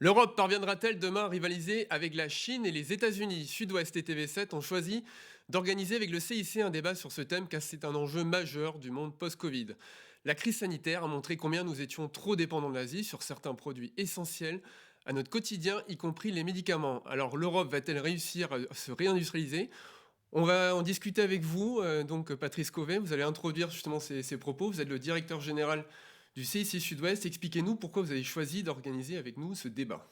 L'Europe parviendra-t-elle demain à rivaliser avec la Chine et les États-Unis? Sud-Ouest et TV7 ont choisi d'organiser avec le CIC un débat sur ce thème car c'est un enjeu majeur du monde post-Covid. La crise sanitaire a montré combien nous étions trop dépendants de l'Asie sur certains produits essentiels à notre quotidien, y compris les médicaments. Alors l'Europe va-t-elle réussir à se réindustrialiser? On va en discuter avec vous, donc Patrice Cauvet, vous allez introduire justement ces propos. Vous êtes le directeur général du CIC Sud-Ouest. Expliquez-nous pourquoi vous avez choisi d'organiser avec nous ce débat.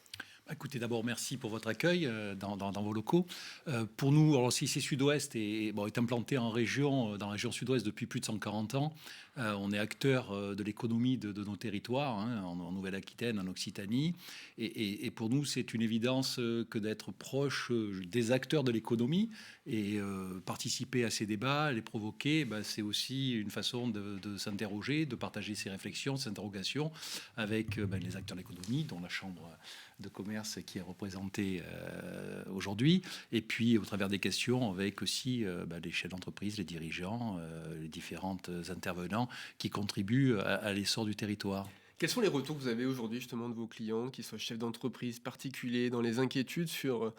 Écoutez, d'abord, merci pour votre accueil dans vos locaux. Pour nous, alors, CIC Sud-Ouest est implanté en région, dans la région Sud-Ouest depuis plus de 140 ans. On est acteur de l'économie de nos territoires, en Nouvelle-Aquitaine, en Occitanie. Et pour nous, c'est une évidence que d'être proche des acteurs de l'économie et participer à ces débats, les provoquer, c'est aussi une façon de s'interroger, de partager ses réflexions, ses interrogations avec les acteurs de l'économie, dont la Chambre de commerce qui est représentée aujourd'hui, et puis au travers des questions avec aussi les chefs d'entreprise, les dirigeants, les différents intervenants qui contribuent à l'essor du territoire. Quels sont les retours que vous avez aujourd'hui justement de vos clients, qu'ils soient chefs d'entreprise, particuliers, dans les inquiétudes sur...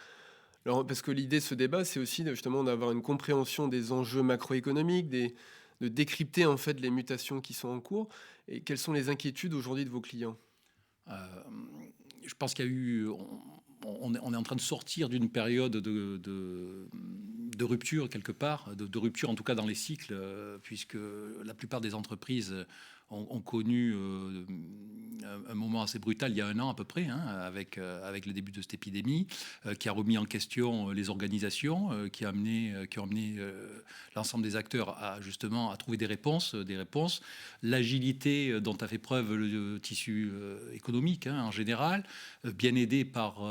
parce que l'idée de ce débat, c'est aussi justement d'avoir une compréhension des enjeux macroéconomiques, de décrypter en fait les mutations qui sont en cours. Et quelles sont les inquiétudes aujourd'hui de vos clients? Je pense qu'il y a eu... On est en train de sortir d'une période de rupture quelque part, de rupture en tout cas dans les cycles, puisque la plupart des entreprises ont connu un moment assez brutal il y a un an à peu près, avec le début de cette épidémie, qui a remis en question les organisations, qui ont amené l'ensemble des acteurs à trouver des réponses. L'agilité dont a fait preuve le tissu économique en général, bien aidé par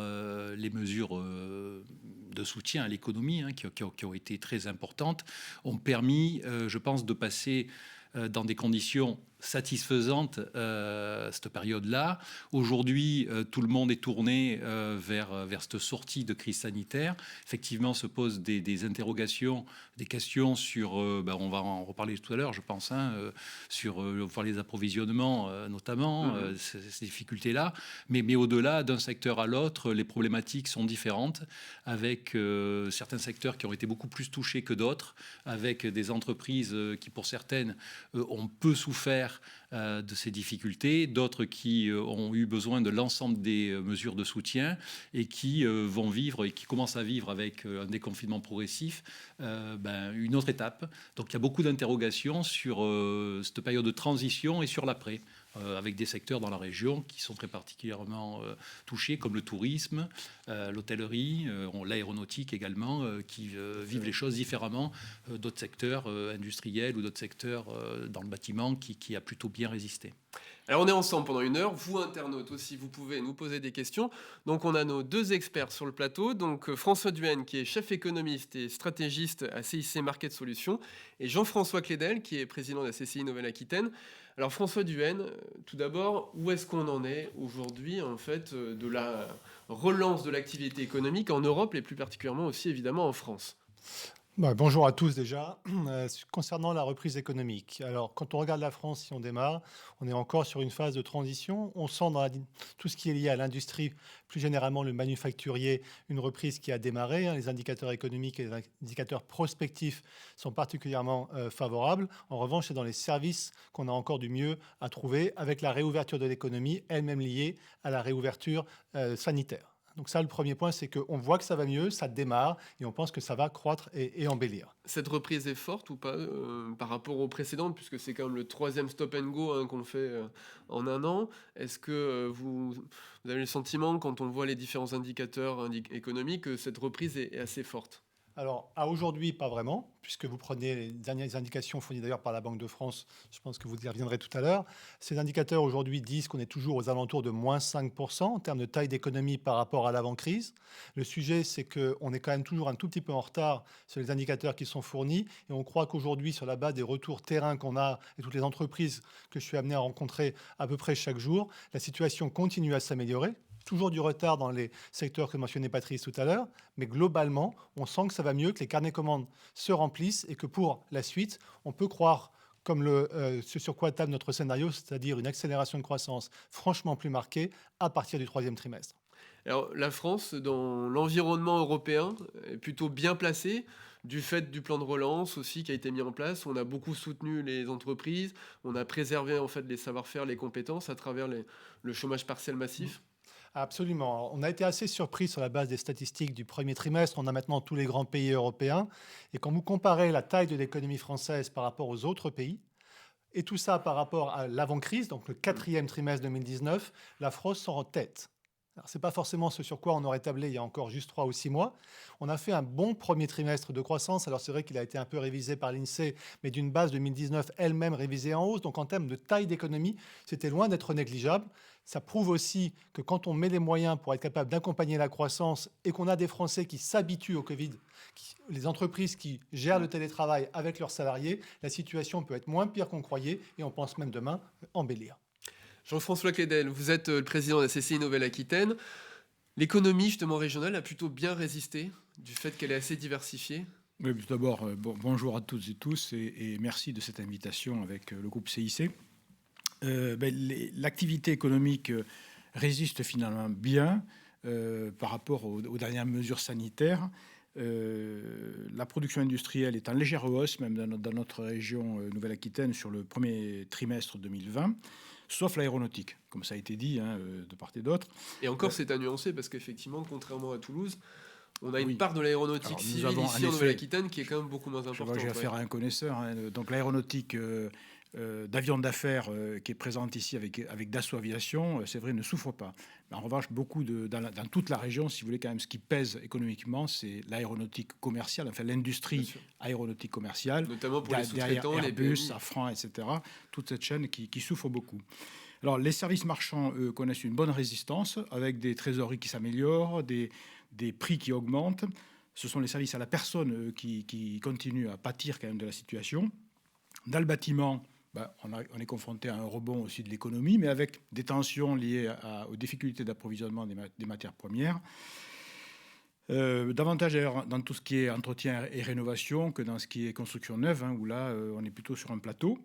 les mesures de soutien à l'économie qui ont été très importantes, ont permis, je pense, de passer dans des conditions satisfaisantes cette période-là. Aujourd'hui, tout le monde est tourné vers cette sortie de crise sanitaire. Effectivement, se posent des interrogations, des questions sur, on va en reparler tout à l'heure, je pense, sur les approvisionnements notamment, ces difficultés-là. Mais au-delà, d'un secteur à l'autre, les problématiques sont différentes, avec certains secteurs qui ont été beaucoup plus touchés que d'autres, avec des entreprises qui, pour certaines, ont peu souffert de ces difficultés, d'autres qui ont eu besoin de l'ensemble des mesures de soutien et qui vont vivre et qui commencent à vivre avec un déconfinement progressif une autre étape. Donc il y a beaucoup d'interrogations sur cette période de transition et sur l'après, avec des secteurs dans la région qui sont très particulièrement touchés, comme le tourisme, l'hôtellerie, l'aéronautique également, qui vivent les choses différemment d'autres secteurs industriels ou d'autres secteurs dans le bâtiment qui a plutôt bien résisté. Alors on est ensemble pendant une heure, vous internautes aussi, vous pouvez nous poser des questions. Donc on a nos deux experts sur le plateau, donc François Duhaene qui est chef économiste et stratégiste à CIC Market Solutions, et Jean-François Clédel qui est président de la CCI Nouvelle-Aquitaine. Alors François Duhaene, tout d'abord, où est-ce qu'on en est aujourd'hui en fait de la relance de l'activité économique en Europe et plus particulièrement aussi évidemment en France? Bonjour à tous déjà. Concernant la reprise économique, alors quand on regarde la France, si on démarre, on est encore sur une phase de transition. On sent dans tout ce qui est lié à l'industrie, plus généralement le manufacturier, une reprise qui a démarré. Les indicateurs économiques et les indicateurs prospectifs sont particulièrement favorables. En revanche, c'est dans les services qu'on a encore du mieux à trouver avec la réouverture de l'économie, elle-même liée à la réouverture sanitaire. Donc ça, le premier point, c'est qu'on voit que ça va mieux, ça démarre, et on pense que ça va croître et embellir. Cette reprise est forte ou pas par rapport aux précédentes, puisque c'est quand même le troisième stop and go qu'on fait en un an. Est-ce que vous avez le sentiment, quand on voit les différents indicateurs économiques, que cette reprise est assez forte? Alors, à aujourd'hui, pas vraiment, puisque vous prenez les dernières indications fournies d'ailleurs par la Banque de France, je pense que vous y reviendrez tout à l'heure. Ces indicateurs aujourd'hui disent qu'on est toujours aux alentours de moins 5% en termes de taille d'économie par rapport à l'avant-crise. Le sujet, c'est qu'on est quand même toujours un tout petit peu en retard sur les indicateurs qui sont fournis, et on croit qu'aujourd'hui, sur la base des retours terrain qu'on a et toutes les entreprises que je suis amené à rencontrer à peu près chaque jour, la situation continue à s'améliorer. Toujours du retard dans les secteurs que mentionnait Patrice tout à l'heure, mais globalement, on sent que ça va mieux, que les carnets commandes se remplissent et que pour la suite, on peut croire, comme ce sur quoi table notre scénario, c'est-à-dire une accélération de croissance franchement plus marquée à partir du troisième trimestre. Alors, la France, dans l'environnement européen, est plutôt bien placée, du fait du plan de relance aussi qui a été mis en place. On a beaucoup soutenu les entreprises, on a préservé en fait les savoir-faire, les compétences à travers le chômage partiel Mm. massif. Absolument. Alors, on a été assez surpris sur la base des statistiques du premier trimestre. On a maintenant tous les grands pays européens. Et quand vous comparez la taille de l'économie française par rapport aux autres pays, et tout ça par rapport à l'avant-crise, donc le Mm. quatrième trimestre 2019, la France sort en tête. Alors, ce n'est pas forcément ce sur quoi on aurait tablé il y a encore juste 3 ou 6 mois. On a fait un bon premier trimestre de croissance. Alors, c'est vrai qu'il a été un peu révisé par l'INSEE, mais d'une base 2019 elle-même révisée en hausse. Donc, en termes de taille d'économie, c'était loin d'être négligeable. Ça prouve aussi que quand on met les moyens pour être capable d'accompagner la croissance et qu'on a des Français qui s'habituent au Covid, les entreprises qui gèrent le télétravail avec leurs salariés, la situation peut être moins pire qu'on croyait et on pense même demain embellir. Jean-François Clédel, vous êtes le président de la CCI Nouvelle-Aquitaine. L'économie justement régionale a plutôt bien résisté du fait qu'elle est assez diversifiée. Oui, tout d'abord, bonjour à toutes et tous et merci de cette invitation avec le groupe CIC. L'activité économique résiste finalement bien par rapport aux dernières mesures sanitaires. La production industrielle est en légère hausse, même dans notre région Nouvelle-Aquitaine, sur le premier trimestre 2020, sauf l'aéronautique, comme ça a été dit de part et d'autre. Et encore, c'est à nuancer parce qu'effectivement, contrairement à Toulouse, on a une Oui. part de l'aéronautique Alors, nous civile avons, ici en en effet, Nouvelle-Aquitaine qui est quand même beaucoup moins je vois importante. que j'ai affaire à un connaisseur. Donc l'aéronautique d'avions d'affaires qui est présente ici avec Dassault Aviation, c'est vrai, ne souffre pas. Mais en revanche, dans toute la région, si vous voulez, quand même, ce qui pèse économiquement, c'est l'aéronautique commerciale, enfin Bien l'industrie sûr. aéronautique commerciale, Notamment pour les derrière sous-traitants, les Airbus, PMI. Safran, etc. Toute cette chaîne qui souffre beaucoup. Alors, les services marchands, eux, connaissent une bonne résistance, avec des trésoreries qui s'améliorent, des prix qui augmentent. Ce sont les services à la personne qui continuent à pâtir quand même de la situation. Dans le bâtiment, on est confronté à un rebond aussi de l'économie, mais avec des tensions liées aux difficultés d'approvisionnement des matières premières. Davantage dans tout ce qui est entretien et rénovation que dans ce qui est construction neuve, où là, on est plutôt sur un plateau.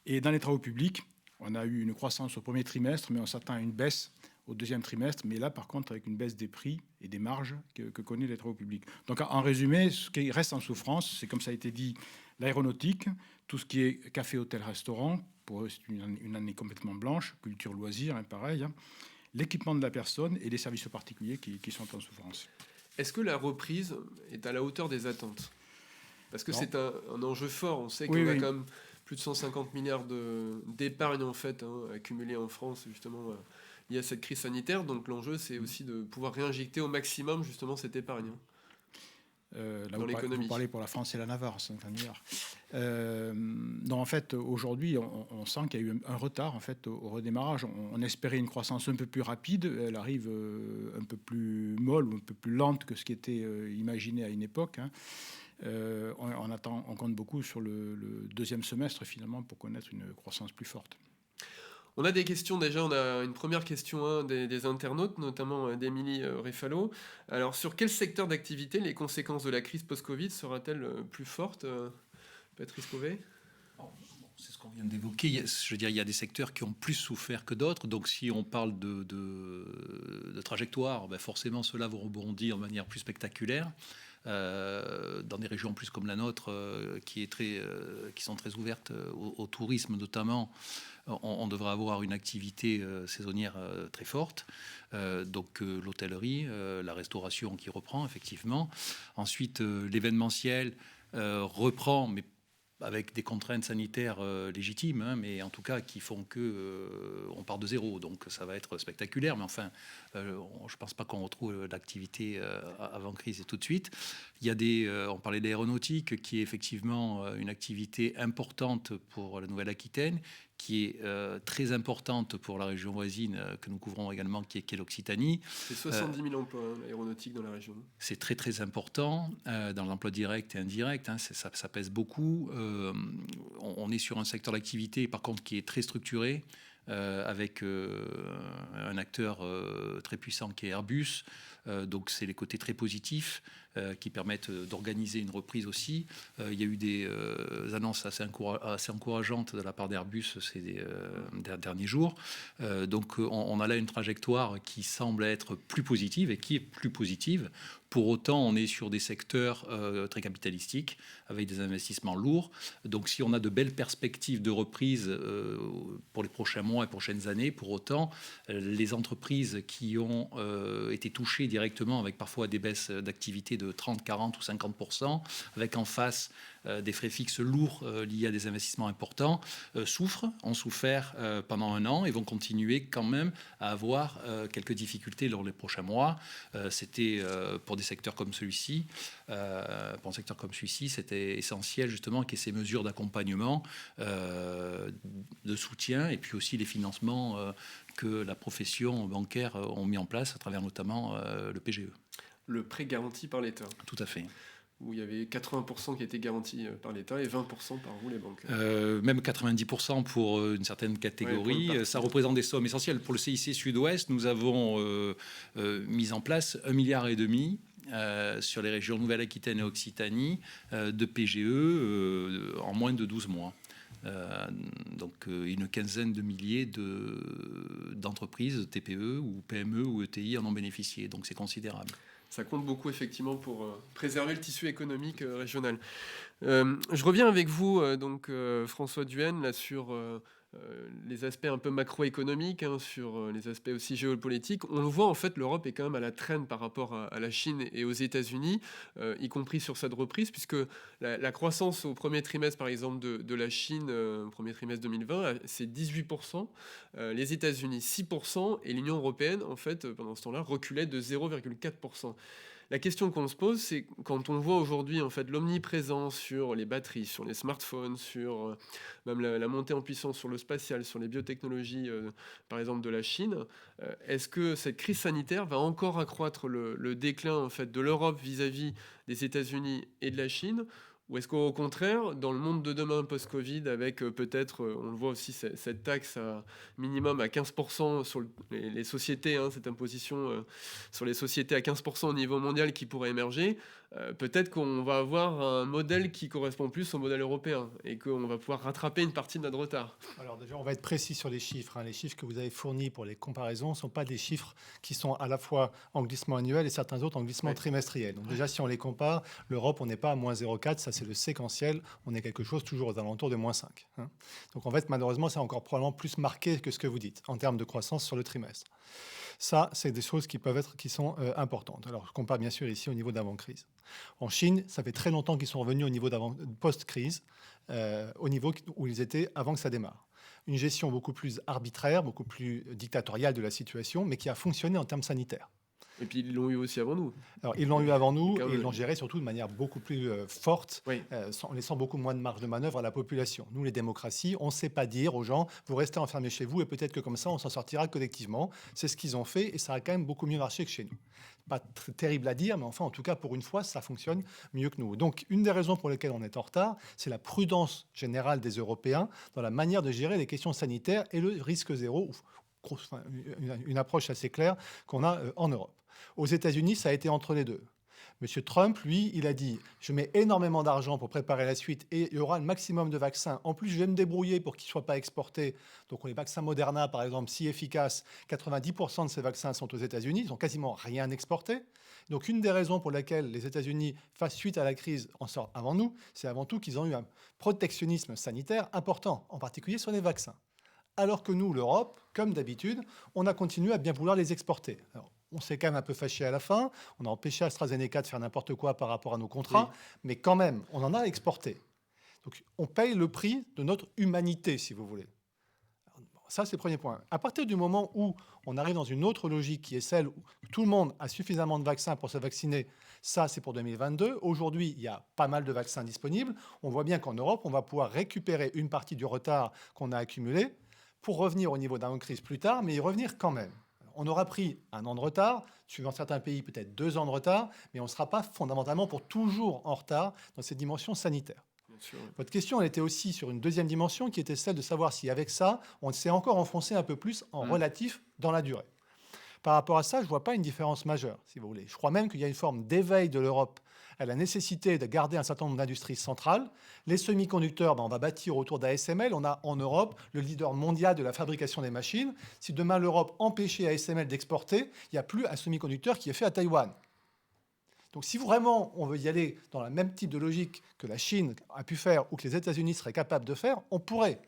Et dans les travaux publics, on a eu une croissance au premier trimestre, mais on s'attend à une baisse au deuxième trimestre, mais là, par contre, avec une baisse des prix et des marges que connaissent les travaux publics. Donc, en résumé, ce qui reste en souffrance, c'est, comme ça a été dit, l'aéronautique, tout ce qui est café, hôtel, restaurant, pour eux, c'est une année complètement blanche, culture, loisirs, pareil, l'équipement de la personne et les services particuliers qui sont en souffrance. Est-ce que la reprise est à la hauteur des attentes? Parce que Non. c'est un enjeu fort. On sait qu'on Oui, a oui. quand même plus de 150 milliards d'épargne en fait accumulée en France justement liée à cette crise sanitaire. Donc l'enjeu c'est aussi de pouvoir réinjecter au maximum justement cette épargne. Là, Dans l'économie. vous parlez pour la France et la Navarre, 50 milliards. Non, en fait, aujourd'hui, on sent qu'il y a eu un retard en fait, au redémarrage. On espérait une croissance un peu plus rapide. Elle arrive un peu plus molle ou un peu plus lente que ce qui était imaginé à une époque. On compte beaucoup sur le deuxième semestre, finalement, pour connaître une croissance plus forte. On a des questions déjà, on a une première question des internautes, notamment d'Émilie Réfalo. Alors sur quel secteur d'activité les conséquences de la crise post-Covid sera-t-elle plus fortes Patrice Cauvet? C'est ce qu'on vient d'évoquer. Je veux dire, il y a des secteurs qui ont plus souffert que d'autres. Donc, si on parle de trajectoire, forcément, ceux-là vont rebondir de manière plus spectaculaire. Dans des régions plus comme la nôtre, qui sont très ouvertes au tourisme notamment, on devrait avoir une activité saisonnière très forte. Donc l'hôtellerie, la restauration qui reprend effectivement. Ensuite, l'événementiel reprend, mais avec des contraintes sanitaires légitimes, mais en tout cas qui font que on part de zéro. Donc ça va être spectaculaire, mais enfin, je ne pense pas qu'on retrouve l'activité avant crise et tout de suite. Il y a on parlait d'aéronautique, qui est effectivement une activité importante pour la Nouvelle-Aquitaine, qui est très importante pour la région voisine que nous couvrons également, qui est l'Occitanie. C'est 70 000 emplois aéronautiques dans la région. C'est très très important dans l'emploi direct et indirect, ça pèse beaucoup. On est sur un secteur d'activité par contre qui est très structuré, avec un acteur très puissant qui est Airbus, Donc c'est les côtés très positifs qui permettent d'organiser une reprise aussi. Il y a eu des annonces assez encourageantes de la part d'Airbus ces derniers jours. Donc on a là une trajectoire qui semble être plus positive et qui est plus positive. Pour autant, on est sur des secteurs très capitalistiques, avec des investissements lourds. Donc si on a de belles perspectives de reprise pour les prochains mois et prochaines années, pour autant, les entreprises qui ont été touchées directement avec parfois des baisses d'activité de 30, 40 ou 50%, avec en face des frais fixes lourds liés à des investissements importants, ont souffert pendant un an et vont continuer quand même à avoir quelques difficultés lors des prochains mois. C'était pour des secteurs comme celui-ci, c'était essentiel justement qu'il y ait ces mesures d'accompagnement, de soutien et puis aussi les financements que la profession bancaire ont mis en place à travers notamment le PGE. Le prêt garanti par l'État. Tout à fait. Où il y avait 80% qui étaient garantis par l'État et 20% par vous, les banques. Même 90% pour une certaine catégorie. Ouais, ça représente des sommes essentielles. Pour le CIC Sud-Ouest, nous avons mis en place 1,5 milliard sur les régions Nouvelle-Aquitaine et Occitanie de PGE en moins de 12 mois. Donc une quinzaine de milliers d'entreprises, TPE ou PME ou ETI en ont bénéficié. Donc c'est considérable. Ça compte beaucoup effectivement pour préserver le tissu économique régional. Je reviens avec vous, François Duhaene, là, sur les aspects un peu macroéconomiques, sur les aspects aussi géopolitiques. On le voit, en fait, l'Europe est quand même à la traîne par rapport à la Chine et aux États-Unis, y compris sur cette reprise, puisque la croissance au premier trimestre, par exemple, de la Chine, au premier trimestre 2020, c'est 18%, les États-Unis 6%, et l'Union européenne, en fait, pendant ce temps-là, reculait de 0,4%. La question qu'on se pose, c'est quand on voit aujourd'hui en fait l'omniprésence sur les batteries, sur les smartphones, sur même la montée en puissance sur le spatial, sur les biotechnologies, par exemple de la Chine, est-ce que cette crise sanitaire va encore accroître le déclin en fait de l'Europe vis-à-vis des États-Unis et de la Chine? Ou est-ce qu'au contraire, dans le monde de demain post-Covid, avec peut-être, on le voit aussi, cette taxe à minimum à 15% sur les sociétés, cette imposition sur les sociétés à 15% au niveau mondial qui pourrait émerger, peut-être qu'on va avoir un modèle qui correspond plus au modèle européen et qu'on va pouvoir rattraper une partie de notre retard. Alors déjà, on va être précis sur les chiffres. Les chiffres que vous avez fournis pour les comparaisons ne sont pas des chiffres qui sont à la fois en glissement annuel et certains autres en glissement trimestriel. Donc déjà, si on les compare, l'Europe, on n'est pas à moins 0,4, ça c'est le séquentiel, on est quelque chose toujours aux alentours de moins 5. Donc en fait, malheureusement, c'est encore probablement plus marqué que ce que vous dites en termes de croissance sur le trimestre. Ça, c'est des choses qui sont importantes. Alors, je compare bien sûr ici au niveau d'avant-crise. En Chine, ça fait très longtemps qu'ils sont revenus au niveau post-crise, au niveau où ils étaient avant que ça démarre. Une gestion beaucoup plus arbitraire, beaucoup plus dictatoriale de la situation, mais qui a fonctionné en termes sanitaires. Et puis ils l'ont eu aussi avant nous. Alors ils l'ont eu avant nous et ils l'ont géré surtout de manière beaucoup plus forte, oui. En laissant beaucoup moins de marge de manœuvre à la population. Nous, les démocraties, on ne sait pas dire aux gens, vous restez enfermés chez vous et peut-être que comme ça, on s'en sortira collectivement. C'est ce qu'ils ont fait et ça a quand même beaucoup mieux marché que chez nous. Pas terrible à dire, mais enfin, en tout cas, pour une fois, ça fonctionne mieux que nous. Donc, une des raisons pour lesquelles on est en retard, c'est la prudence générale des Européens dans la manière de gérer les questions sanitaires et le risque zéro, une approche assez claire qu'on a en Europe. Aux États-Unis, ça a été entre les deux. M. Trump, lui, il a dit « Je mets énormément d'argent pour préparer la suite et il y aura le maximum de vaccins. En plus, je vais me débrouiller pour qu'ils ne soient pas exportés. » Donc, les vaccins Moderna, par exemple, si efficaces, 90% de ces vaccins sont aux États-Unis. Ils n'ont quasiment rien exporté. Donc, une des raisons pour lesquelles les États-Unis, face suite à la crise, en sortent avant nous, c'est avant tout qu'ils ont eu un protectionnisme sanitaire important, en particulier sur les vaccins. Alors que nous, l'Europe, comme d'habitude, on a continué à bien vouloir les exporter. Alors, on s'est quand même un peu fâché à la fin. On a empêché AstraZeneca de faire n'importe quoi par rapport à nos contrats. Oui. Mais quand même, on en a exporté. Donc, on paye le prix de notre humanité, si vous voulez. Ça, c'est le premier point. À partir du moment où on arrive dans une autre logique qui est celle où tout le monde a suffisamment de vaccins pour se vacciner, ça, c'est pour 2022. Aujourd'hui, il y a pas mal de vaccins disponibles. On voit bien qu'en Europe, on va pouvoir récupérer une partie du retard qu'on a accumulé pour revenir au niveau d'avant-crise plus tard, mais y revenir quand même. On aura pris 1 an de retard, suivant certains pays peut-être 2 ans de retard, mais on ne sera pas fondamentalement pour toujours en retard dans cette dimension sanitaire. Bien sûr, oui. Votre question, elle était aussi sur une deuxième dimension qui était celle de savoir si avec ça, on s'est encore enfoncé un peu plus en relatif dans la durée. par rapport à ça, je ne vois pas une différence majeure, si vous voulez. Je crois même qu'il y a une forme d'éveil de l'Europe à la nécessité de garder un certain nombre d'industries centrales. Les semi-conducteurs, on va bâtir autour d'ASML. On a en Europe le leader mondial de la fabrication des machines. Si demain l'Europe empêchait ASML d'exporter, il n'y a plus un semi-conducteur qui est fait à Taïwan. Donc si vraiment on veut y aller dans le même type de logique que la Chine a pu faire ou que les États-Unis seraient capables de faire, on pourrait.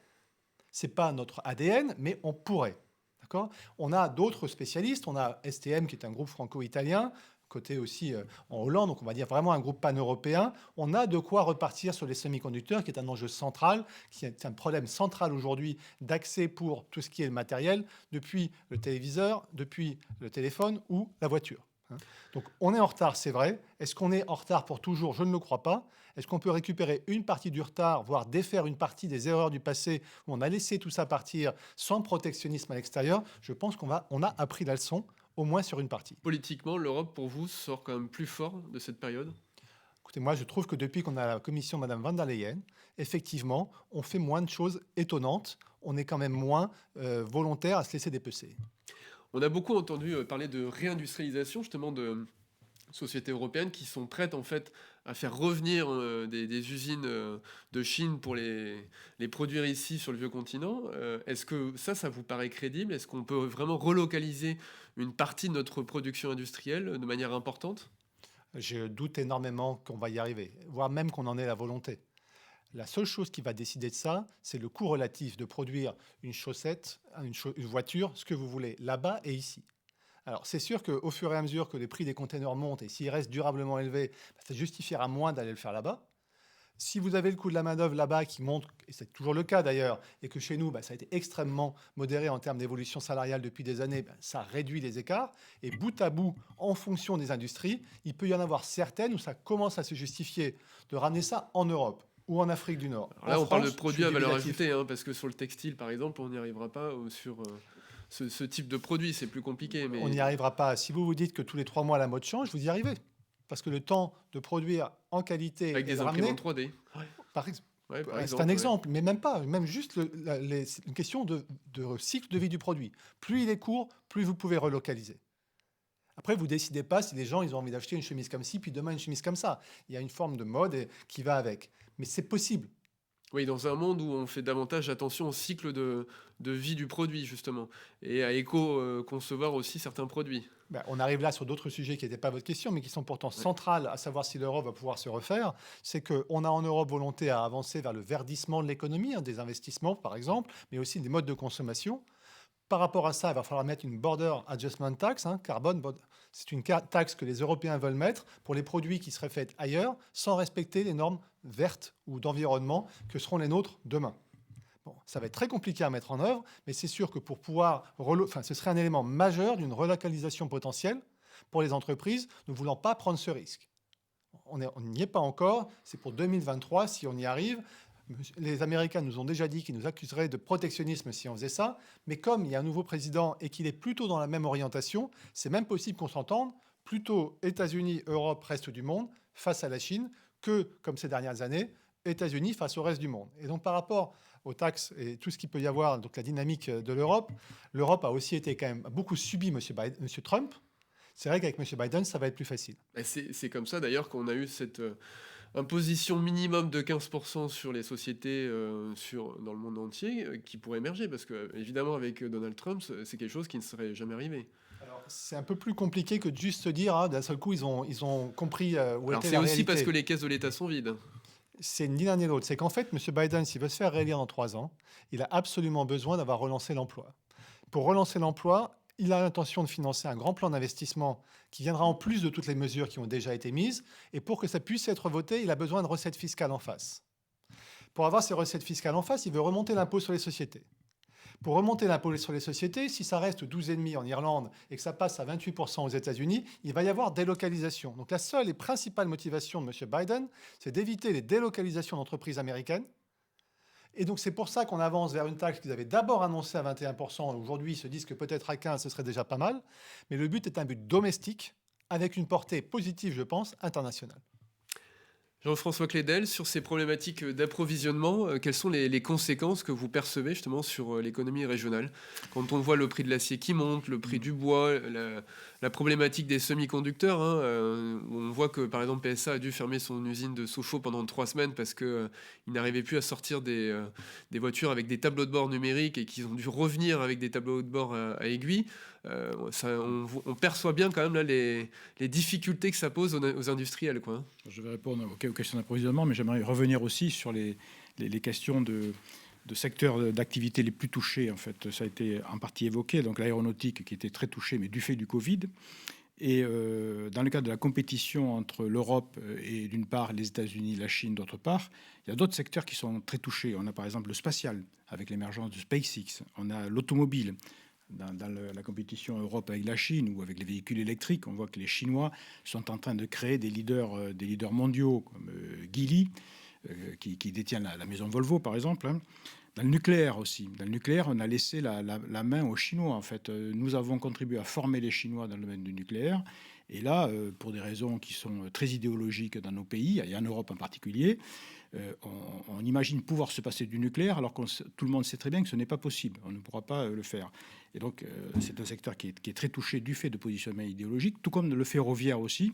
Ce n'est pas notre ADN, mais on pourrait. D'accord ? On a d'autres spécialistes. On a STM, qui est un groupe franco-italien, côté aussi en Hollande, donc on va dire vraiment un groupe pan-européen. On a de quoi repartir sur les semi-conducteurs, qui est un enjeu central, qui est un problème central aujourd'hui d'accès pour tout ce qui est le matériel, depuis le téléviseur, depuis le téléphone ou la voiture. Donc on est en retard, c'est vrai. Est-ce qu'on est en retard pour toujours ? Je ne le crois pas. Est-ce qu'on peut récupérer une partie du retard, voire défaire une partie des erreurs du passé où on a laissé tout ça partir sans protectionnisme à l'extérieur ? Je pense qu'on a appris la leçon, au moins sur une partie. Politiquement, l'Europe, pour vous, sort quand même plus fort de cette période ? Écoutez, moi, je trouve que depuis qu'on a la commission Madame van der Leyen, effectivement, on fait moins de choses étonnantes. On est quand même moins volontaire à se laisser dépecer. On a beaucoup entendu parler de réindustrialisation, justement, de sociétés européennes qui sont prêtes, en fait, à faire revenir des usines de Chine pour les produire ici, sur le vieux continent. Est-ce que ça vous paraît crédible ? Est-ce qu'on peut vraiment relocaliser une partie de notre production industrielle de manière importante ? Je doute énormément qu'on va y arriver, voire même qu'on en ait la volonté. La seule chose qui va décider de ça, c'est le coût relatif de produire une chaussette, une voiture, ce que vous voulez, là-bas et ici. Alors, c'est sûr qu'au fur et à mesure que les prix des containers montent et s'ils restent durablement élevés, ça justifiera moins d'aller le faire là-bas. Si vous avez le coût de la main-d'œuvre là-bas qui monte, et c'est toujours le cas d'ailleurs, et que chez nous, ça a été extrêmement modéré en termes d'évolution salariale depuis des années, ça réduit les écarts. Et bout à bout, en fonction des industries, il peut y en avoir certaines où ça commence à se justifier de ramener ça en Europe ou en Afrique du Nord. Alors là, on parle de France, produits je à suis valeur dubitatif. ajoutée, parce que sur le textile, par exemple, on n'y arrivera pas sur ce type de produit. C'est plus compliqué. Mais... On n'y arrivera pas. Si vous vous dites que tous les 3 mois la mode change, vous y arrivez. Parce que le temps de produire en qualité avec et des de ramener, imprimantes 3D. par exemple, Ouais, par c'est exemple, un exemple, mais même pas. Même juste c'est une question de cycle de vie du produit. Plus il est court, plus vous pouvez relocaliser. Après, vous ne décidez pas si les gens ils ont envie d'acheter une chemise comme ci, puis demain une chemise comme ça. Il y a une forme de mode qui va avec. Mais c'est possible. Oui, dans un monde où on fait davantage attention au cycle de vie du produit, justement, et à éco-concevoir aussi certains produits. On arrive là sur d'autres sujets qui n'étaient pas votre question, mais qui sont pourtant centrales, à savoir si l'Europe va pouvoir se refaire. C'est qu'on a en Europe volonté à avancer vers le verdissement de l'économie, des investissements par exemple, mais aussi des modes de consommation. Par rapport à ça, il va falloir mettre une Border Adjustment Tax, carbone. C'est une taxe que les Européens veulent mettre pour les produits qui seraient faits ailleurs, sans respecter les normes vertes ou d'environnement que seront les nôtres demain. Bon, ça va être très compliqué à mettre en œuvre, mais c'est sûr que pour pouvoir... ce serait un élément majeur d'une relocalisation potentielle pour les entreprises ne voulant pas prendre ce risque. On n'y est pas encore, c'est pour 2023 si on y arrive. Les Américains nous ont déjà dit qu'ils nous accuseraient de protectionnisme si on faisait ça, mais comme il y a un nouveau président et qu'il est plutôt dans la même orientation, c'est même possible qu'on s'entende, plutôt États-Unis, Europe, reste du monde, face à la Chine, que, comme ces dernières années, États-Unis face au reste du monde. Et donc par rapport aux taxes et tout ce qu'il peut y avoir, donc la dynamique de l'Europe, l'Europe a aussi été quand même beaucoup subi M. Trump. C'est vrai qu'avec M. Biden, ça va être plus facile. C'est comme ça d'ailleurs qu'on a eu cette imposition minimum de 15% sur les sociétés dans le monde entier qui pourrait émerger. Parce que évidemment avec Donald Trump, c'est quelque chose qui ne serait jamais arrivé. Alors, c'est un peu plus compliqué que de juste se dire, d'un seul coup, ils ont compris où était la réalité. C'est aussi parce que les caisses de l'État sont vides. C'est ni l'un ni l'autre. C'est qu'en fait, M. Biden, s'il veut se faire réélire dans 3 ans, il a absolument besoin d'avoir relancé l'emploi. Pour relancer l'emploi, il a l'intention de financer un grand plan d'investissement qui viendra en plus de toutes les mesures qui ont déjà été mises. Et pour que ça puisse être voté, il a besoin de recettes fiscales en face. Pour avoir ces recettes fiscales en face, il veut remonter l'impôt sur les sociétés. Pour remonter l'impôt sur les sociétés, si ça reste 12,5% en Irlande et que ça passe à 28% aux États-Unis, il va y avoir délocalisation. Donc la seule et principale motivation de M. Biden, c'est d'éviter les délocalisations d'entreprises américaines. Et donc c'est pour ça qu'on avance vers une taxe qu'ils avaient d'abord annoncée à 21%. Aujourd'hui, ils se disent que peut-être à 15%, ce serait déjà pas mal. Mais le but est un but domestique, avec une portée positive, je pense, internationale. Jean-François Clédel, sur ces problématiques d'approvisionnement, quelles sont les conséquences que vous percevez justement sur l'économie régionale? Quand on voit le prix de l'acier qui monte, le prix du bois, la problématique des semi-conducteurs, hein, on voit que par exemple PSA a dû fermer son usine de Sochaux pendant 3 semaines parce qu'ils n'arrivaient plus à sortir des voitures avec des tableaux de bord numériques et qu'ils ont dû revenir avec des tableaux de bord à aiguille. On perçoit bien quand même là, les difficultés que ça pose aux industriels, quoi. Je vais répondre aux questions d'approvisionnement, mais j'aimerais revenir aussi sur les questions de secteurs d'activité les plus touchés. En fait, ça a été en partie évoqué. Donc l'aéronautique qui était très touchée, mais du fait du Covid. Et dans le cadre de la compétition entre l'Europe et d'une part les États-Unis, la Chine d'autre part, il y a d'autres secteurs qui sont très touchés. On a par exemple le spatial avec l'émergence de SpaceX. On a l'automobile. Dans la compétition Europe avec la Chine ou avec les véhicules électriques, on voit que les Chinois sont en train de créer des leaders mondiaux comme Geely, qui détient la maison Volvo par exemple. Dans le nucléaire aussi. Dans le nucléaire, on a laissé la main aux Chinois. En fait, nous avons contribué à former les Chinois dans le domaine du nucléaire. Et là, pour des raisons qui sont très idéologiques dans nos pays, et en Europe en particulier, on imagine pouvoir se passer du nucléaire alors que tout le monde sait très bien que ce n'est pas possible. On ne pourra pas le faire. Et donc, c'est un secteur qui est très touché du fait de positionnement idéologique, tout comme le ferroviaire aussi,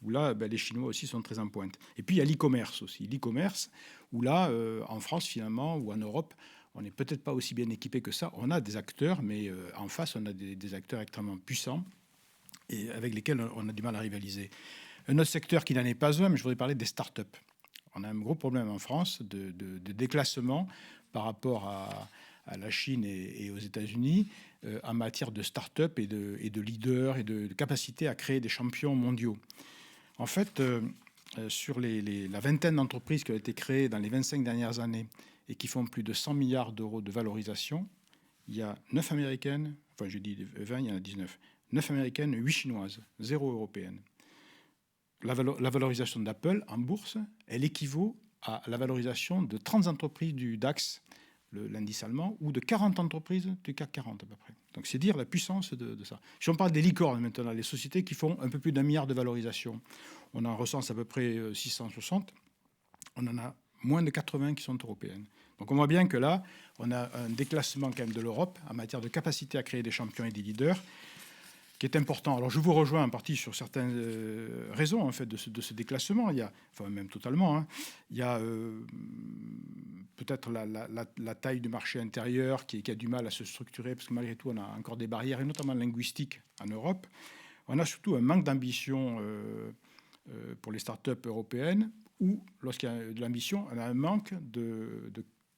où là, les Chinois aussi sont très en pointe. Et puis, il y a l'e-commerce aussi. L'e-commerce, où là, en France, finalement, ou en Europe, on n'est peut-être pas aussi bien équipé que ça. On a des acteurs, mais en face, on a des acteurs extrêmement puissants et avec lesquels on a du mal à rivaliser. Un autre secteur qui n'en est pas un, mais je voudrais parler des startups. On a un gros problème en France de déclassement par rapport à la Chine et aux États-Unis en matière de start-up et de leaders et de capacité à créer des champions mondiaux. En fait, sur la vingtaine d'entreprises qui ont été créées dans les 25 dernières années et qui font plus de 100 milliards d'euros de valorisation, il y a 9 américaines, enfin je dis 20, il y en a 19, 9 américaines, 8 chinoises, 0 européennes. La valorisation d'Apple en bourse, elle équivaut à la valorisation de 30 entreprises du DAX, l'indice allemand, ou de 40 entreprises du CAC 40 à peu près. Donc c'est dire la puissance de ça. Si on parle des licornes maintenant, les sociétés qui font un peu plus d'1 milliard de valorisation, on en recense à peu près 660, on en a moins de 80 qui sont européennes. Donc on voit bien que là, on a un déclassement quand même de l'Europe en matière de capacité à créer des champions et des leaders, qui est important. Alors je vous rejoins en partie sur certaines raisons en fait de ce déclassement. Il y a, enfin même totalement, hein, il y a peut-être la taille du marché intérieur qui a du mal à se structurer parce que malgré tout on a encore des barrières et notamment linguistiques en Europe. On a surtout un manque d'ambition pour les startups européennes ou lorsqu'il y a de l'ambition, on a un manque de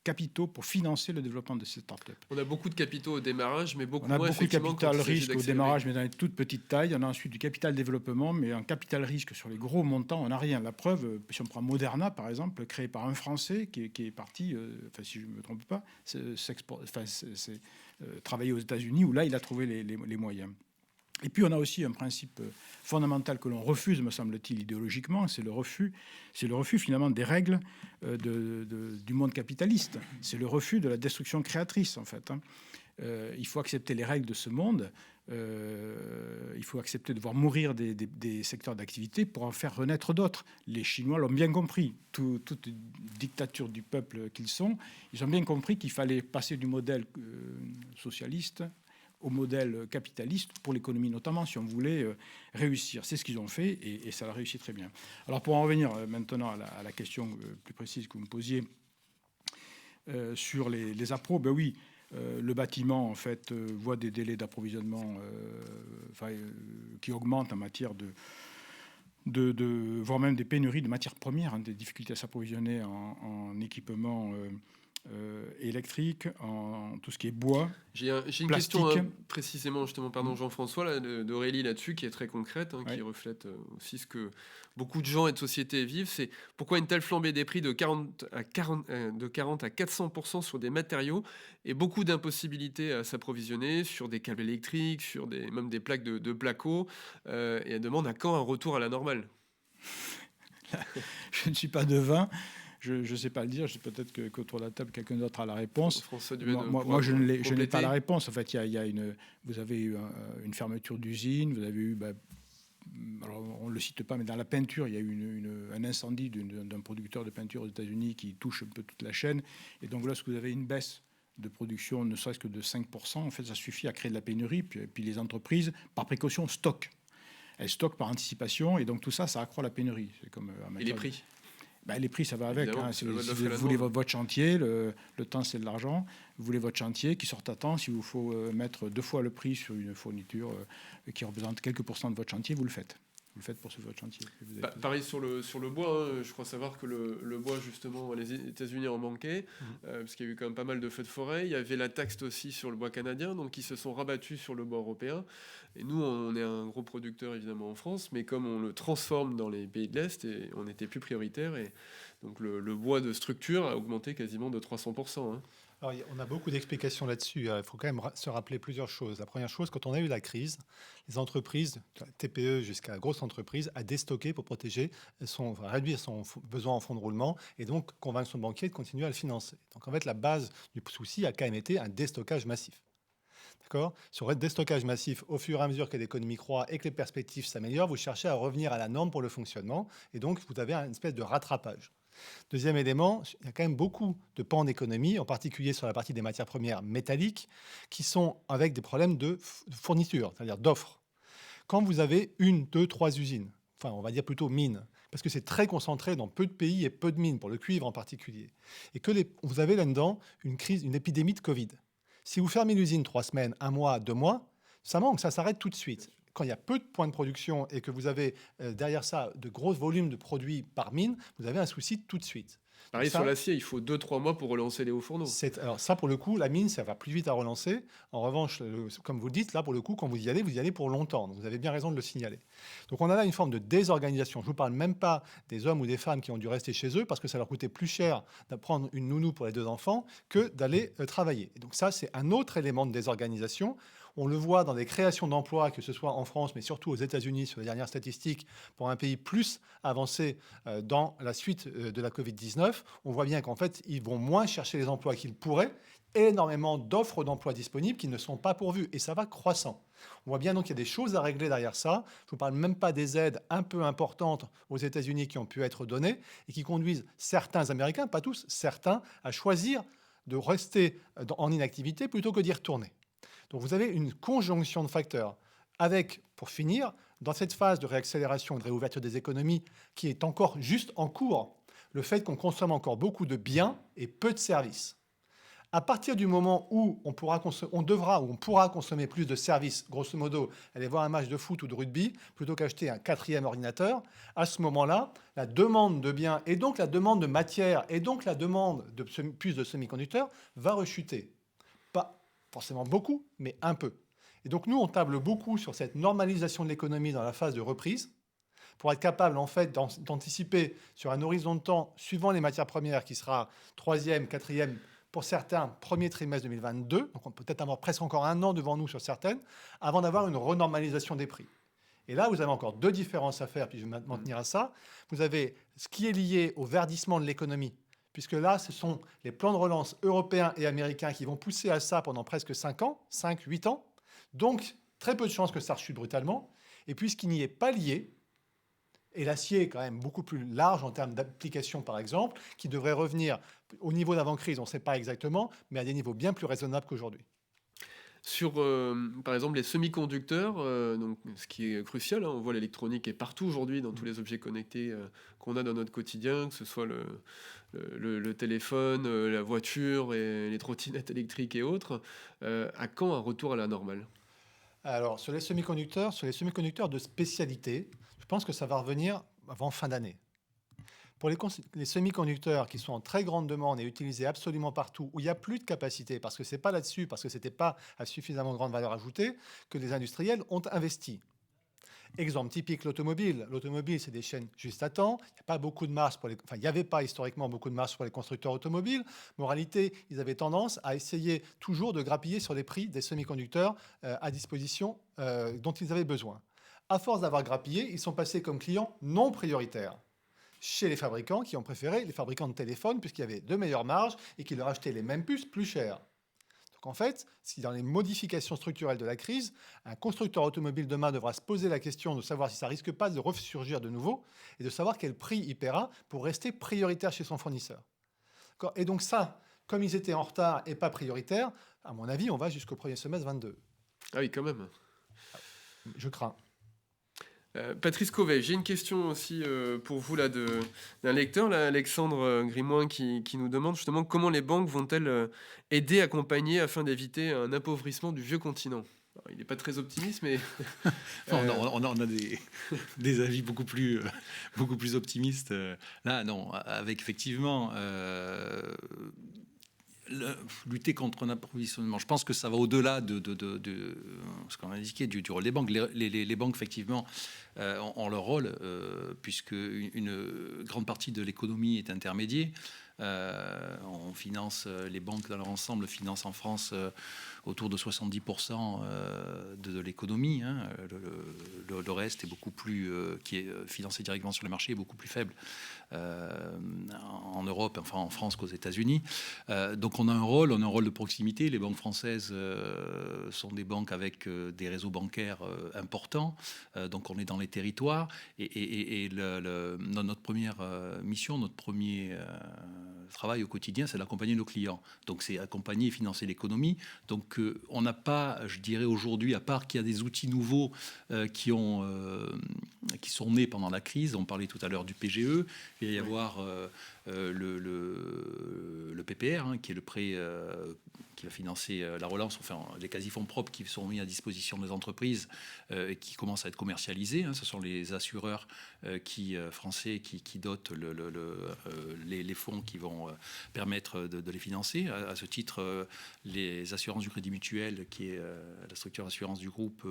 capitaux pour financer le développement de ces startups. On a beaucoup de capitaux au démarrage, mais beaucoup moins moins effectivement. On a beaucoup de capital risque au démarrage, mais dans les toutes petites tailles. On a ensuite du capital développement, mais un capital risque sur les gros montants, on n'a rien. La preuve, si on prend Moderna, par exemple, créé par un Français qui est parti, si je ne me trompe pas, travailler aux États-Unis, où là, il a trouvé les moyens. Et puis on a aussi un principe fondamental que l'on refuse, me semble-t-il, idéologiquement, c'est le refus finalement des règles du monde capitaliste. C'est le refus de la destruction créatrice, en fait. Il faut accepter les règles de ce monde. Il faut accepter de voir mourir des secteurs d'activité pour en faire renaître d'autres. Les Chinois l'ont bien compris. Toute dictature du peuple qu'ils sont, ils ont bien compris qu'il fallait passer du modèle socialiste au modèle capitaliste pour l'économie notamment, si on voulait réussir. C'est ce qu'ils ont fait et ça a réussi très bien. Alors pour en revenir maintenant à la question plus précise que vous me posiez sur les appros, ben oui, le bâtiment en fait voit des délais d'approvisionnement qui augmentent en matière voire même des pénuries de matières premières, hein, des difficultés à s'approvisionner en équipement électrique, en tout ce qui est bois. J'ai une plastique. question précisément, justement, pardon Jean-François, d'Aurélie là-dessus, qui est très concrète, hein, qui reflète aussi ce que beaucoup de gens et de sociétés vivent. C'est pourquoi une telle flambée des prix de 40 à 400% sur des matériaux et beaucoup d'impossibilités à s'approvisionner sur des câbles électriques, sur même des plaques de placo, et elle demande à quand un retour à la normale. Je ne suis pas devin. Je ne sais pas le dire. Peut-être qu'autour de la table, quelqu'un d'autre a la réponse. Moi, je n'ai pas la réponse. En fait, vous avez eu une fermeture d'usine, vous avez eu alors on ne le cite pas, mais dans la peinture, il y a eu un incendie d'un producteur de peinture aux États-Unis qui touche un peu toute la chaîne. Et donc, lorsque vous avez une baisse de production, ne serait-ce que de 5%, en fait, ça suffit à créer de la pénurie. Puis les entreprises, par précaution, stockent. Elles stockent par anticipation. Et donc, tout ça, ça accroît la pénurie. C'est comme, Et les prix? Les prix, ça va avec. Évidemment, Hein. c'est Si le mode vous d'offre et la voulez demande. votre chantier, le temps, c'est de l'argent. Vous voulez votre chantier qui sorte à temps. Si vous faut mettre 2 fois le prix sur une fourniture qui représente quelques pourcents de votre chantier, vous le faites. Vous le faites pour votre chantier. Pareil sur le bois, hein. Je crois savoir que le bois, justement, les États-Unis en manquaient, parce qu'il y a eu quand même pas mal de feux de forêt. Il y avait la taxe aussi sur le bois canadien, donc ils se sont rabattus sur le bois européen. Et nous, on est un gros producteur, évidemment, en France, mais comme on le transforme dans les pays de l'Est, et on n'était plus prioritaire, et donc le bois de structure a augmenté quasiment de 300%. Hein. Alors, on a beaucoup d'explications là-dessus. Il faut quand même se rappeler plusieurs choses. La première chose, quand on a eu la crise, les entreprises, TPE jusqu'à grosses entreprises, a déstocké pour réduire son besoin en fonds de roulement et donc convaincre son banquier de continuer à le financer. Donc en fait, la base du souci a quand même été un déstockage massif. D'accord ? Sur le déstockage massif, au fur et à mesure que l'économie croît et que les perspectives s'améliorent, vous cherchez à revenir à la norme pour le fonctionnement et donc vous avez une espèce de rattrapage. Deuxième élément, il y a quand même beaucoup de pans d'économie, en particulier sur la partie des matières premières métalliques, qui sont avec des problèmes de fourniture, c'est-à-dire d'offres. Quand vous avez 1, 2, 3 usines, enfin on va dire plutôt mines, parce que c'est très concentré dans peu de pays et peu de mines, pour le cuivre en particulier, et que vous avez là-dedans une épidémie de Covid. Si vous fermez l'usine 3 semaines, 1 mois, 2 mois, ça manque, ça s'arrête tout de suite. Quand il y a peu de points de production et que vous avez derrière ça de gros volumes de produits par mine, vous avez un souci tout de suite. Pareil Ça, sur l'acier, il faut 2-3 mois pour relancer les hauts fourneaux. Alors ça, pour le coup, la mine, ça va plus vite à relancer. En revanche, comme vous le dites, là, pour le coup, quand vous y allez pour longtemps. Donc, vous avez bien raison de le signaler. Donc, on a là une forme de désorganisation. Je ne vous parle même pas des hommes ou des femmes qui ont dû rester chez eux parce que ça leur coûtait plus cher d'apprendre une nounou pour les 2 enfants que d'aller travailler. Et donc ça, c'est un autre élément de désorganisation. On le voit dans des créations d'emplois, que ce soit en France, mais surtout aux États-Unis, sur les dernières statistiques, pour un pays plus avancé dans la suite de la Covid-19. On voit bien qu'en fait, ils vont moins chercher les emplois qu'ils pourraient. Énormément d'offres d'emplois disponibles qui ne sont pas pourvues. Et ça va croissant. On voit bien donc qu'il y a des choses à régler derrière ça. Je ne vous parle même pas des aides un peu importantes aux États-Unis qui ont pu être données et qui conduisent certains Américains, pas tous, certains, à choisir de rester en inactivité plutôt que d'y retourner. Donc vous avez une conjonction de facteurs avec, pour finir, dans cette phase de réaccélération et de réouverture des économies qui est encore juste en cours, le fait qu'on consomme encore beaucoup de biens et peu de services. À partir du moment où on pourra consommer plus de services, grosso modo, aller voir un match de foot ou de rugby, plutôt qu'acheter un 4e ordinateur, à ce moment-là, la demande de biens et donc la demande de matières et donc la demande de plus de semi-conducteurs va rechuter. Pas forcément beaucoup, mais un peu. Et donc nous, on table beaucoup sur cette normalisation de l'économie dans la phase de reprise pour être capable en fait d'anticiper sur un horizon de temps suivant les matières premières qui sera 3e, 4e, pour certains, premier trimestre 2022, donc on peut peut-être avoir presque encore 1 an devant nous sur certaines, avant d'avoir une renormalisation des prix. Et là, vous avez encore 2 différences à faire, puis je vais m'en tenir à ça. Vous avez ce qui est lié au verdissement de l'économie, puisque là, ce sont les plans de relance européens et américains qui vont pousser à ça pendant presque 5 ans, 5, 8 ans. Donc, très peu de chances que ça rechute brutalement. Et puis, ce qui n'y est pas lié, et l'acier est quand même beaucoup plus large en termes d'application, par exemple, qui devrait revenir au niveau d'avant-crise, on ne sait pas exactement, mais à des niveaux bien plus raisonnables qu'aujourd'hui. Sur, par exemple, les semi-conducteurs, donc, ce qui est crucial, hein, on voit l'électronique est partout aujourd'hui dans tous les objets connectés qu'on a dans notre quotidien, que ce soit le téléphone, la voiture, et les trottinettes électriques et autres. À quand un retour à la normale ? Alors, sur les semi-conducteurs de spécialité, je pense que ça va revenir avant fin d'année. Pour les semi-conducteurs qui sont en très grande demande et utilisés absolument partout, où il n'y a plus de capacité, parce que ce n'est pas là-dessus, parce que ce n'était pas à suffisamment grande valeur ajoutée, que les industriels ont investi. Exemple typique, l'automobile. L'automobile, c'est des chaînes juste à temps. Il n'y a pas beaucoup de marge il n'y avait pas historiquement beaucoup de marge pour les constructeurs automobiles. Moralité, ils avaient tendance à essayer toujours de grappiller sur les prix des semi-conducteurs à disposition dont ils avaient besoin. À force d'avoir grappillé, ils sont passés comme clients non prioritaires chez les fabricants qui ont préféré les fabricants de téléphones puisqu'il y avait de meilleures marges et qui leur achetaient les mêmes puces plus chères. Donc en fait, si dans les modifications structurelles de la crise, un constructeur automobile demain devra se poser la question de savoir si ça risque pas de ressurgir de nouveau et de savoir quel prix il paiera pour rester prioritaire chez son fournisseur. D'accord. Et donc ça, comme ils étaient en retard et pas prioritaires, à mon avis, on va jusqu'au premier semestre 22. Ah oui, quand même. Je crains. Patrice Cauvet, j'ai une question aussi pour vous là d'un lecteur, là, Alexandre Grimoin, qui nous demande justement comment les banques vont-elles aider, accompagner afin d'éviter un appauvrissement du vieux continent. Alors, il n'est pas très optimiste, mais... On a des avis beaucoup plus optimistes. Là, non, avec effectivement... lutter contre un approvisionnement. Je pense que ça va au-delà de ce qu'on a indiqué du rôle des banques. Les banques, effectivement, ont leur rôle, puisque une grande partie de l'économie est intermédiaire. On finance, les banques dans leur ensemble financent en France autour de 70% de l'économie. Hein. Le reste est beaucoup plus, qui est financé directement sur le marché, est beaucoup plus faible en Europe, enfin en France qu'aux États-Unis. Donc on a un rôle de proximité. Les banques françaises sont des banques avec des réseaux bancaires importants. Donc on est dans les territoires. Et notre première mission, notre premier travail au quotidien, c'est d'accompagner nos clients. Donc c'est accompagner et financer l'économie. Donc on n'a pas, je dirais aujourd'hui, à part qu'il y a des outils nouveaux qui sont nés pendant la crise. On parlait tout à l'heure du PGE. Il va y avoir le PPR, hein, qui est le prêt qui va financer la relance, enfin les quasi-fonds propres qui sont mis à disposition des entreprises et qui commencent à être commercialisés. Hein. Ce sont les assureurs français qui dotent les fonds qui vont permettre de les financer. À ce titre, les assurances du Crédit Mutuel, qui est la structure d'assurance du groupe,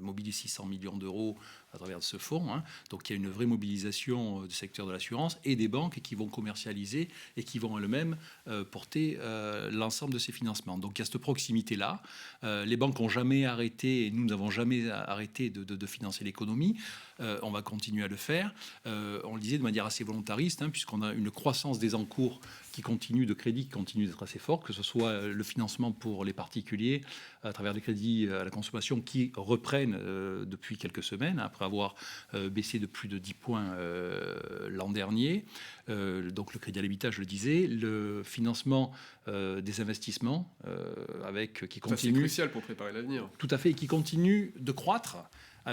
mobilise 600 millions d'euros à travers ce fonds. Hein. Donc il y a une vraie mobilisation du secteur de l'assurance et des banques qui vont commercialiser et qui vont elles-mêmes porter l'ensemble de ces financements. Donc il y a cette proximité-là. Les banques n'ont jamais arrêté, et nous n'avons jamais arrêté de financer l'économie. On va continuer à le faire. On le disait de manière assez volontariste, hein, puisqu'on a une croissance des encours qui continue d'être assez forte, que ce soit le financement pour les particuliers à travers les crédits à la consommation qui reprennent depuis quelques semaines, après avoir baissé de plus de 10 points l'an dernier. Donc le crédit à l'habitat, je le disais, le financement des investissements qui continue. C'est crucial pour préparer l'avenir. Tout à fait, et qui continue de croître.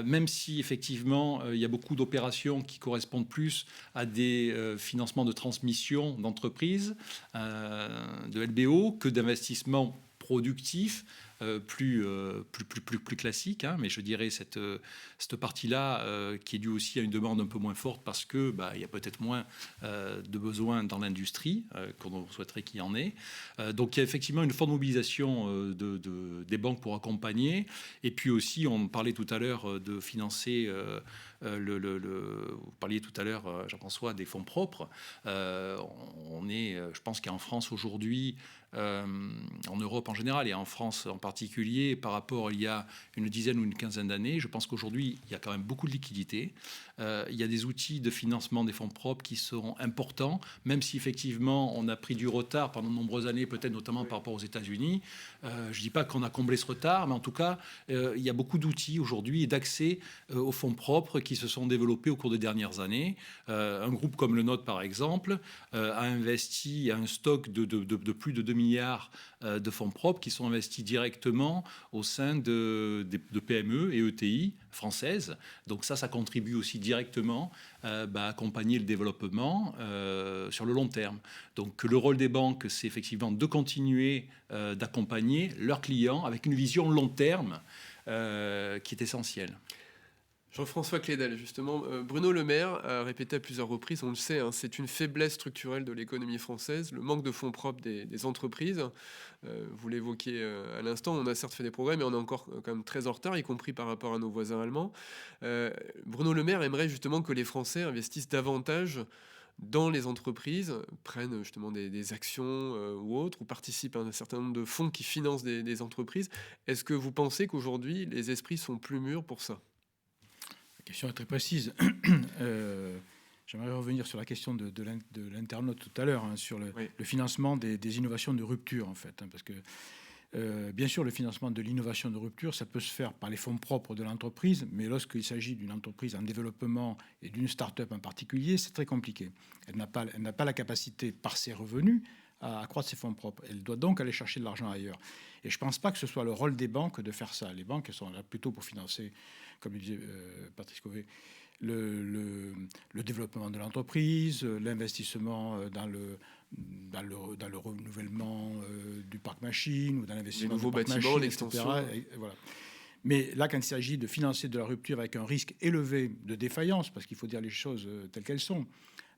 Même si effectivement il y a beaucoup d'opérations qui correspondent plus à des financements de transmission d'entreprises, de LBO, que d'investissements productifs plus classiques. Hein. Mais je dirais cette partie-là qui est due aussi à une demande un peu moins forte parce que il y a peut-être moins de besoins dans l'industrie qu'on souhaiterait qu'il y en ait. Donc il y a effectivement une forte mobilisation des banques pour accompagner. Et puis aussi, on parlait tout à l'heure de financer vous parliez tout à l'heure, Jean-François, des fonds propres. Je pense qu'en France aujourd'hui, en Europe en général et en France en particulier, par rapport il y a une dizaine ou une quinzaine d'années, je pense qu'aujourd'hui, il y a quand même beaucoup de liquidités. Il y a des outils de financement des fonds propres qui seront importants, même si effectivement on a pris du retard pendant de nombreuses années, peut-être notamment par rapport aux États-Unis. Je ne dis pas qu'on a comblé ce retard, mais en tout cas, il y a beaucoup d'outils aujourd'hui et d'accès aux fonds propres qui se sont développés au cours des dernières années. Un groupe comme le nôtre, par exemple, a investi un stock de plus de 2 milliards de fonds propres qui sont investis directement au sein de PME et ETI françaises. Donc ça contribue aussi directement à accompagner le développement sur le long terme. Donc le rôle des banques, c'est effectivement de continuer d'accompagner leurs clients avec une vision long terme qui est essentielle. Jean-François Clédel, justement, Bruno Le Maire a répété à plusieurs reprises, on le sait, hein, c'est une faiblesse structurelle de l'économie française, le manque de fonds propres des entreprises. Vous l'évoquiez à l'instant, on a certes fait des progrès, mais on est encore quand même très en retard, y compris par rapport à nos voisins allemands. Bruno Le Maire aimerait justement que les Français investissent davantage dans les entreprises, prennent justement des actions ou autres, ou participent à un certain nombre de fonds qui financent des entreprises. Est-ce que vous pensez qu'aujourd'hui, les esprits sont plus mûrs pour ça ? La question est très précise. J'aimerais revenir sur la question de l'internaute tout à l'heure, hein, sur le financement des innovations de rupture, en fait. Hein, parce que, bien sûr, le financement de l'innovation de rupture, ça peut se faire par les fonds propres de l'entreprise, mais lorsqu'il s'agit d'une entreprise en développement et d'une start-up en particulier, c'est très compliqué. Elle n'a pas la capacité, par ses revenus, à accroître ses fonds propres. Elle doit donc aller chercher de l'argent ailleurs. Et je ne pense pas que ce soit le rôle des banques de faire ça. Les banques, elles sont là plutôt pour financer, comme le disait Patrice Cauvet, le développement de l'entreprise, l'investissement dans le renouvellement du parc machine ou dans l'investissement les nouveaux du parc bâtiments, machine, l'extension. etc. Et voilà. Mais là, quand il s'agit de financer de la rupture avec un risque élevé de défaillance, parce qu'il faut dire les choses telles qu'elles sont,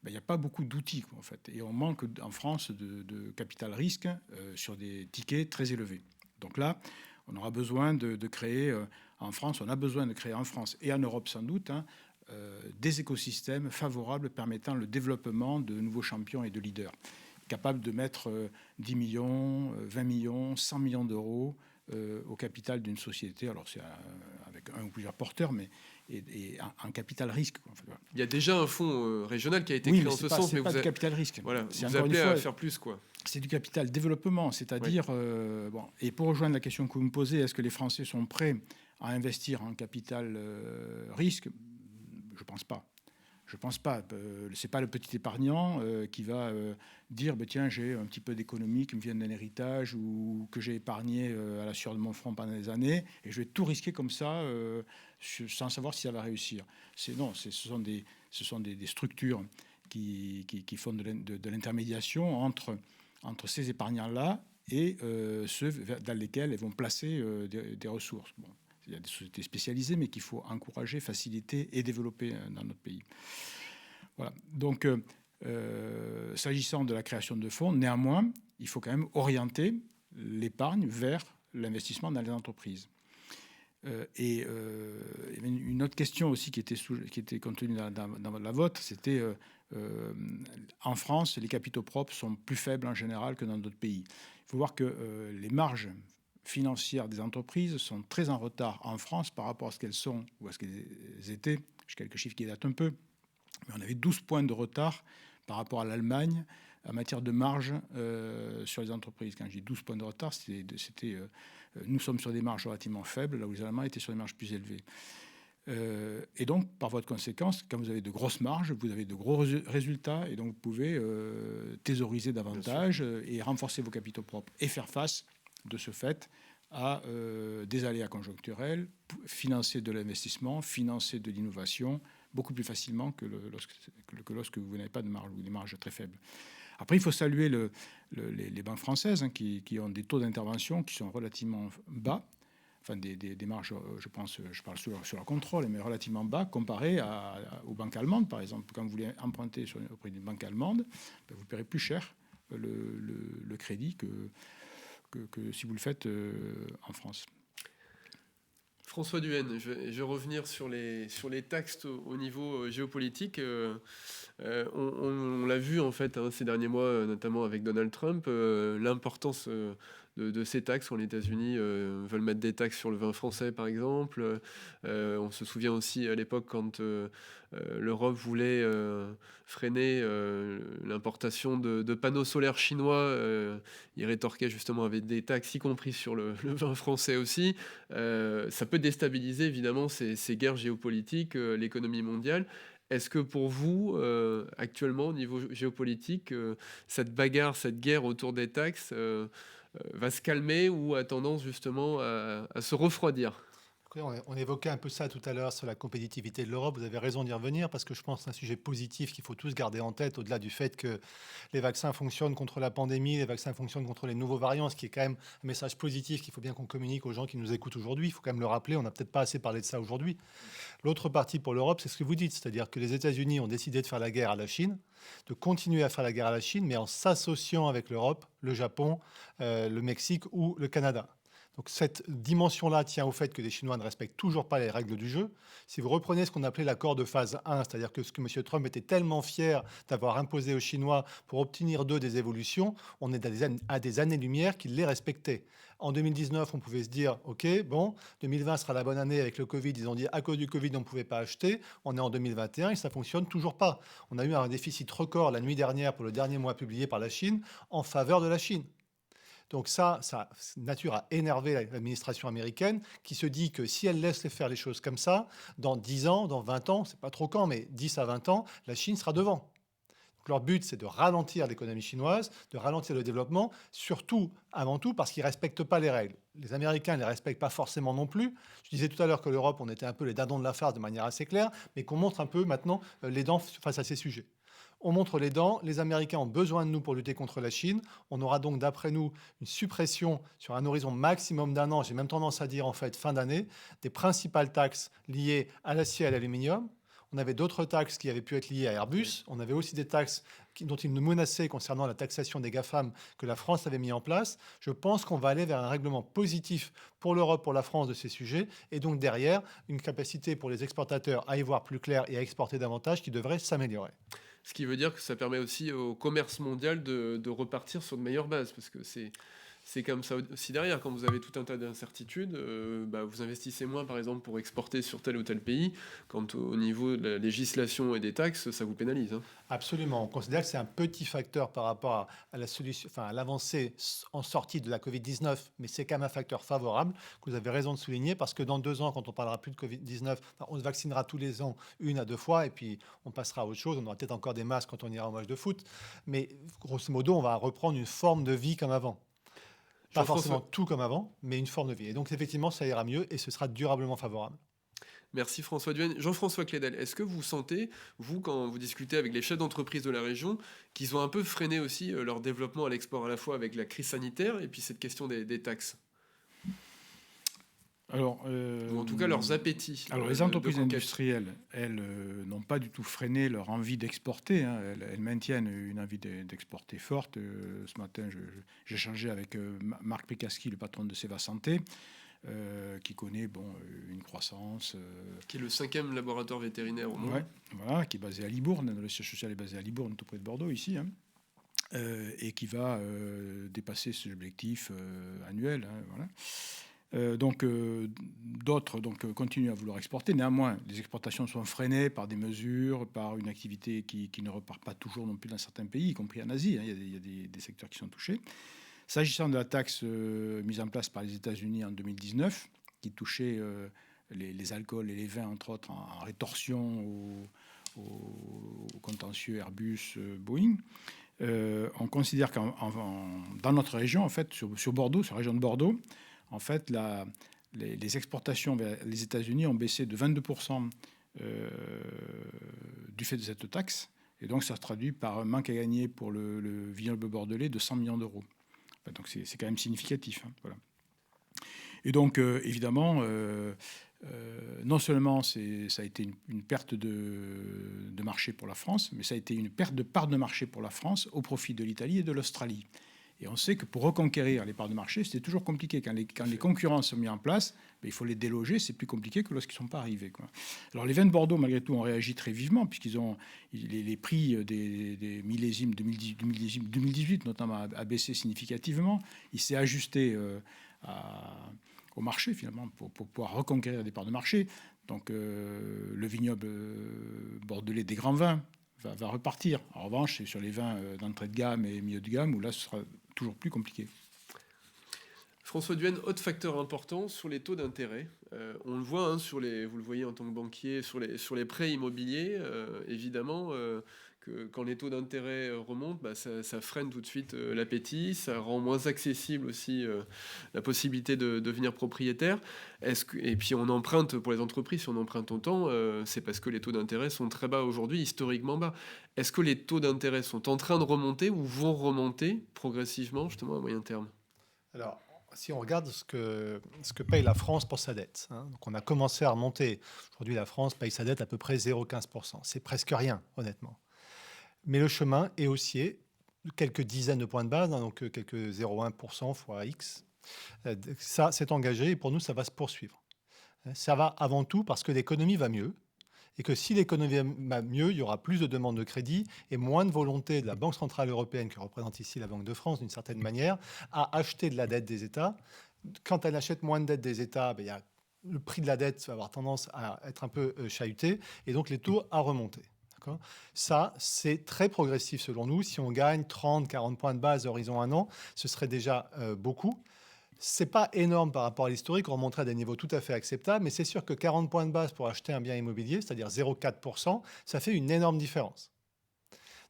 ben, il n'y a pas beaucoup d'outils, en fait. Et on manque en France de capital risque sur des tickets très élevés. Donc là, on aura besoin de créer en France, on a besoin de créer en France et en Europe sans doute, hein, des écosystèmes favorables permettant le développement de nouveaux champions et de leaders, capables de mettre 10 millions, 20 millions, 100 millions d'euros au capital d'une société. Alors c'est avec un ou plusieurs porteurs, mais et un capital risque. En fait, voilà. Il y a déjà un fonds régional qui a été Oui, créé mais en ce pas, sens, c'est mais pas vous du capital risque. voilà, C'est vous encore appelez une fois, à faire plus, quoi. c'est du capital développement, c'est-à-dire bon. Et pour rejoindre la question que vous me posez, est-ce que les Français sont prêts à investir en capital risque? Je pense pas. Je pense pas. C'est pas le petit épargnant qui va dire tiens, j'ai un petit peu d'économie qui me vient d'un héritage ou que j'ai épargné à la sueur de mon front pendant des années et je vais tout risquer comme ça sans savoir si ça va réussir. Ce sont des structures qui font de l'intermédiation entre ces épargnants-là et ceux dans lesquels elles vont placer des ressources. Bon. Il y a des sociétés spécialisées, mais qu'il faut encourager, faciliter et développer dans notre pays. Voilà. Donc, s'agissant de la création de fonds, néanmoins, il faut quand même orienter l'épargne vers l'investissement dans les entreprises. Il y avait une autre question aussi qui était contenue dans la vôtre, c'était en France, les capitaux propres sont plus faibles en général que dans d'autres pays. Il faut voir que les marges financières des entreprises sont très en retard en France par rapport à ce qu'elles sont ou à ce qu'elles étaient. J'ai quelques chiffres qui datent un peu, mais on avait 12 points de retard par rapport à l'Allemagne en matière de marge sur les entreprises. Quand je dis 12 points de retard, nous sommes sur des marges relativement faibles, là où les Allemands étaient sur des marges plus élevées. Et donc, par voie de conséquence, quand vous avez de grosses marges, vous avez de gros résultats, et donc vous pouvez thésauriser davantage et renforcer vos capitaux propres et faire face de ce fait à des aléas conjoncturels, financer de l'investissement, financer de l'innovation beaucoup plus facilement que lorsque vous n'avez pas de marge ou des marges très faibles. Après, il faut saluer les banques françaises hein, qui ont des taux d'intervention qui sont relativement bas, enfin des marges, je parle sous leur contrôle, mais relativement bas comparé aux banques allemandes, par exemple. Quand vous voulez emprunter auprès d'une banque allemande, vous paierez plus cher le crédit que si vous le faites en France. François Duhaene, je vais revenir sur les taxes au niveau géopolitique. On l'a vu en fait ces derniers mois, notamment avec Donald Trump, l'importance de ces taxes. Les États-Unis veulent mettre des taxes sur le vin français, par exemple. On se souvient aussi à l'époque quand l'Europe voulait freiner l'importation de panneaux solaires chinois. Ils rétorquaient justement avec des taxes, y compris sur le vin français aussi. Ça peut déstabiliser évidemment ces guerres géopolitiques, l'économie mondiale. Est-ce que pour vous, actuellement, au niveau géopolitique, cette bagarre, cette guerre autour des taxes va se calmer ou a tendance justement à se refroidir ? On évoquait un peu ça tout à l'heure sur la compétitivité de l'Europe. Vous avez raison d'y revenir parce que je pense que c'est un sujet positif qu'il faut tous garder en tête au-delà du fait que les vaccins fonctionnent contre la pandémie, les vaccins fonctionnent contre les nouveaux variants, ce qui est quand même un message positif qu'il faut bien qu'on communique aux gens qui nous écoutent aujourd'hui. Il faut quand même le rappeler, on n'a peut-être pas assez parlé de ça aujourd'hui. L'autre partie pour l'Europe, c'est ce que vous dites, c'est-à-dire que les États-Unis ont décidé de faire la guerre à la Chine, de continuer à faire la guerre à la Chine, mais en s'associant avec l'Europe, le Japon, le Mexique ou le Canada. Donc cette dimension-là tient au fait que les Chinois ne respectent toujours pas les règles du jeu. Si vous reprenez ce qu'on appelait l'accord de phase 1, c'est-à-dire que ce que M. Trump était tellement fier d'avoir imposé aux Chinois pour obtenir d'eux des évolutions, on est à des années-lumière qu'ils les respectaient. En 2019, on pouvait se dire, OK, bon, 2020 sera la bonne année avec le Covid. Ils ont dit, à cause du Covid, on ne pouvait pas acheter. On est en 2021 et ça ne fonctionne toujours pas. On a eu un déficit record la nuit dernière pour le dernier mois publié par la Chine en faveur de la Chine. Donc ça nature à énerver l'administration américaine qui se dit que si elle laisse faire les choses comme ça, dans 10 ans, dans 20 ans, c'est pas trop quand, mais 10 à 20 ans, la Chine sera devant. Donc leur but, c'est de ralentir l'économie chinoise, de ralentir le développement, surtout, avant tout, parce qu'ils ne respectent pas les règles. Les Américains ne les respectent pas forcément non plus. Je disais tout à l'heure que l'Europe, on était un peu les dindons de la farce de manière assez claire, mais qu'on montre un peu maintenant les dents face à ces sujets. On montre les dents, les Américains ont besoin de nous pour lutter contre la Chine. On aura donc, d'après nous, une suppression sur un horizon maximum d'1 an, j'ai même tendance à dire en fait fin d'année, des principales taxes liées à l'acier et à l'aluminium. On avait d'autres taxes qui avaient pu être liées à Airbus. On avait aussi des taxes dont ils nous menaçaient concernant la taxation des GAFAM que la France avait mis en place. Je pense qu'on va aller vers un règlement positif pour l'Europe, pour la France de ces sujets. Et donc derrière, une capacité pour les exportateurs à y voir plus clair et à exporter davantage qui devrait s'améliorer. Ce qui veut dire que ça permet aussi au commerce mondial de repartir sur de meilleures bases, parce que c'est comme ça aussi derrière. Quand vous avez tout un tas d'incertitudes, vous investissez moins, par exemple, pour exporter sur tel ou tel pays, quand au niveau de la législation et des taxes, ça vous pénalise. Hein. Absolument. On considère que c'est un petit facteur par rapport à la solution, à l'avancée en sortie de la Covid-19, mais c'est quand même un facteur favorable que vous avez raison de souligner, parce que dans 2 ans, quand on parlera plus de Covid-19, on se vaccinera tous les ans 1 à 2 fois, et puis on passera à autre chose. On aura peut-être encore des masques quand on ira au match de foot, mais grosso modo, on va reprendre une forme de vie comme avant. Pas forcément tout comme avant, mais une forme de vie. Et donc, effectivement, ça ira mieux et ce sera durablement favorable. Merci François Duhaine. Jean-François Clédel, est-ce que vous sentez, vous, quand vous discutez avec les chefs d'entreprise de la région, qu'ils ont un peu freiné aussi leur développement à l'export, à la fois avec la crise sanitaire et puis cette question des taxes ? Alors, ou en tout cas leurs appétits. Alors les entreprises industrielles, elles, n'ont pas du tout freiné leur envie d'exporter. Hein. Elles maintiennent une envie d'exporter forte. Ce matin, j'ai échangé avec Marc Pekaski, le patron de Seva Santé, qui connaît une croissance. Qui est le 5e laboratoire vétérinaire au monde. Ouais, voilà, qui est basé à Libourne. Le siège social est basé à Libourne, tout près de Bordeaux, ici. Hein. Et qui va dépasser cet objectif annuel. Hein, voilà. D'autres continuent à vouloir exporter. Néanmoins, les exportations sont freinées par des mesures, par une activité qui ne repart pas toujours non plus dans certains pays, y compris en Asie. Hein. Il y a des secteurs qui sont touchés. S'agissant de la taxe mise en place par les États-Unis en 2019, qui touchait les alcools et les vins, entre autres, en rétorsion au contentieux Airbus, Boeing, on considère que dans notre région, en fait, sur Bordeaux, sur la région de Bordeaux, en fait, les exportations vers les États-Unis ont baissé de 22% du fait de cette taxe. Et donc, ça se traduit par un manque à gagner pour le vignoble bordelais de 100 millions d'euros. Donc, c'est quand même significatif. Hein, voilà. Et donc, évidemment, non seulement ça a été une perte de marché pour la France, mais ça a été une perte de part de marché pour la France au profit de l'Italie et de l'Australie. Et on sait que pour reconquérir les parts de marché, c'était toujours compliqué. Quand les concurrents sont mis en place, il faut les déloger. C'est plus compliqué que lorsqu'ils ne sont pas arrivés. Quoi. Alors les vins de Bordeaux, malgré tout, ont réagi très vivement, puisqu'ils ont les prix des millésimes 2018, notamment, a baissé significativement. Il s'est ajusté au marché, finalement, pour pouvoir reconquérir des parts de marché. Donc le vignoble bordelais des grands vins va repartir. En revanche, c'est sur les vins d'entrée de gamme et milieu de gamme où là, ce sera toujours plus compliqué. François Duhaine, autre facteur important sur les taux d'intérêt. On le voit, hein, vous le voyez en tant que banquier, sur les prêts immobiliers, évidemment, que quand les taux d'intérêt remontent, ça freine tout de suite l'appétit, ça rend moins accessible aussi la possibilité de devenir propriétaire. Et puis on emprunte, pour les entreprises, si on emprunte autant, c'est parce que les taux d'intérêt sont très bas aujourd'hui, historiquement bas. Est-ce que les taux d'intérêt sont en train de remonter ou vont remonter progressivement, justement, à moyen terme ? Alors, si on regarde ce que paye la France pour sa dette, hein, donc on a commencé à remonter. Aujourd'hui, la France paye sa dette à peu près 0,15%. C'est presque rien, honnêtement. Mais le chemin est haussier, quelques dizaines de points de base, hein, donc quelques 0,1% fois X. Ça, c'est engagé et pour nous, ça va se poursuivre. Ça va avant tout parce que l'économie va mieux et que si l'économie va mieux, il y aura plus de demandes de crédit et moins de volonté de la Banque centrale européenne, qui représente ici la Banque de France d'une certaine manière, à acheter de la dette des États. Quand elle achète moins de dette des États, il y a le prix de la dette va avoir tendance à être un peu chahuté et donc les taux à remonter. Ça, c'est très progressif selon nous. Si on gagne 30, 40 points de base à horizon 1 an, ce serait déjà beaucoup. C'est pas énorme par rapport à l'historique, on remonterait à des niveaux tout à fait acceptables, mais c'est sûr que 40 points de base pour acheter un bien immobilier, c'est-à-dire 0,4%, ça fait une énorme différence.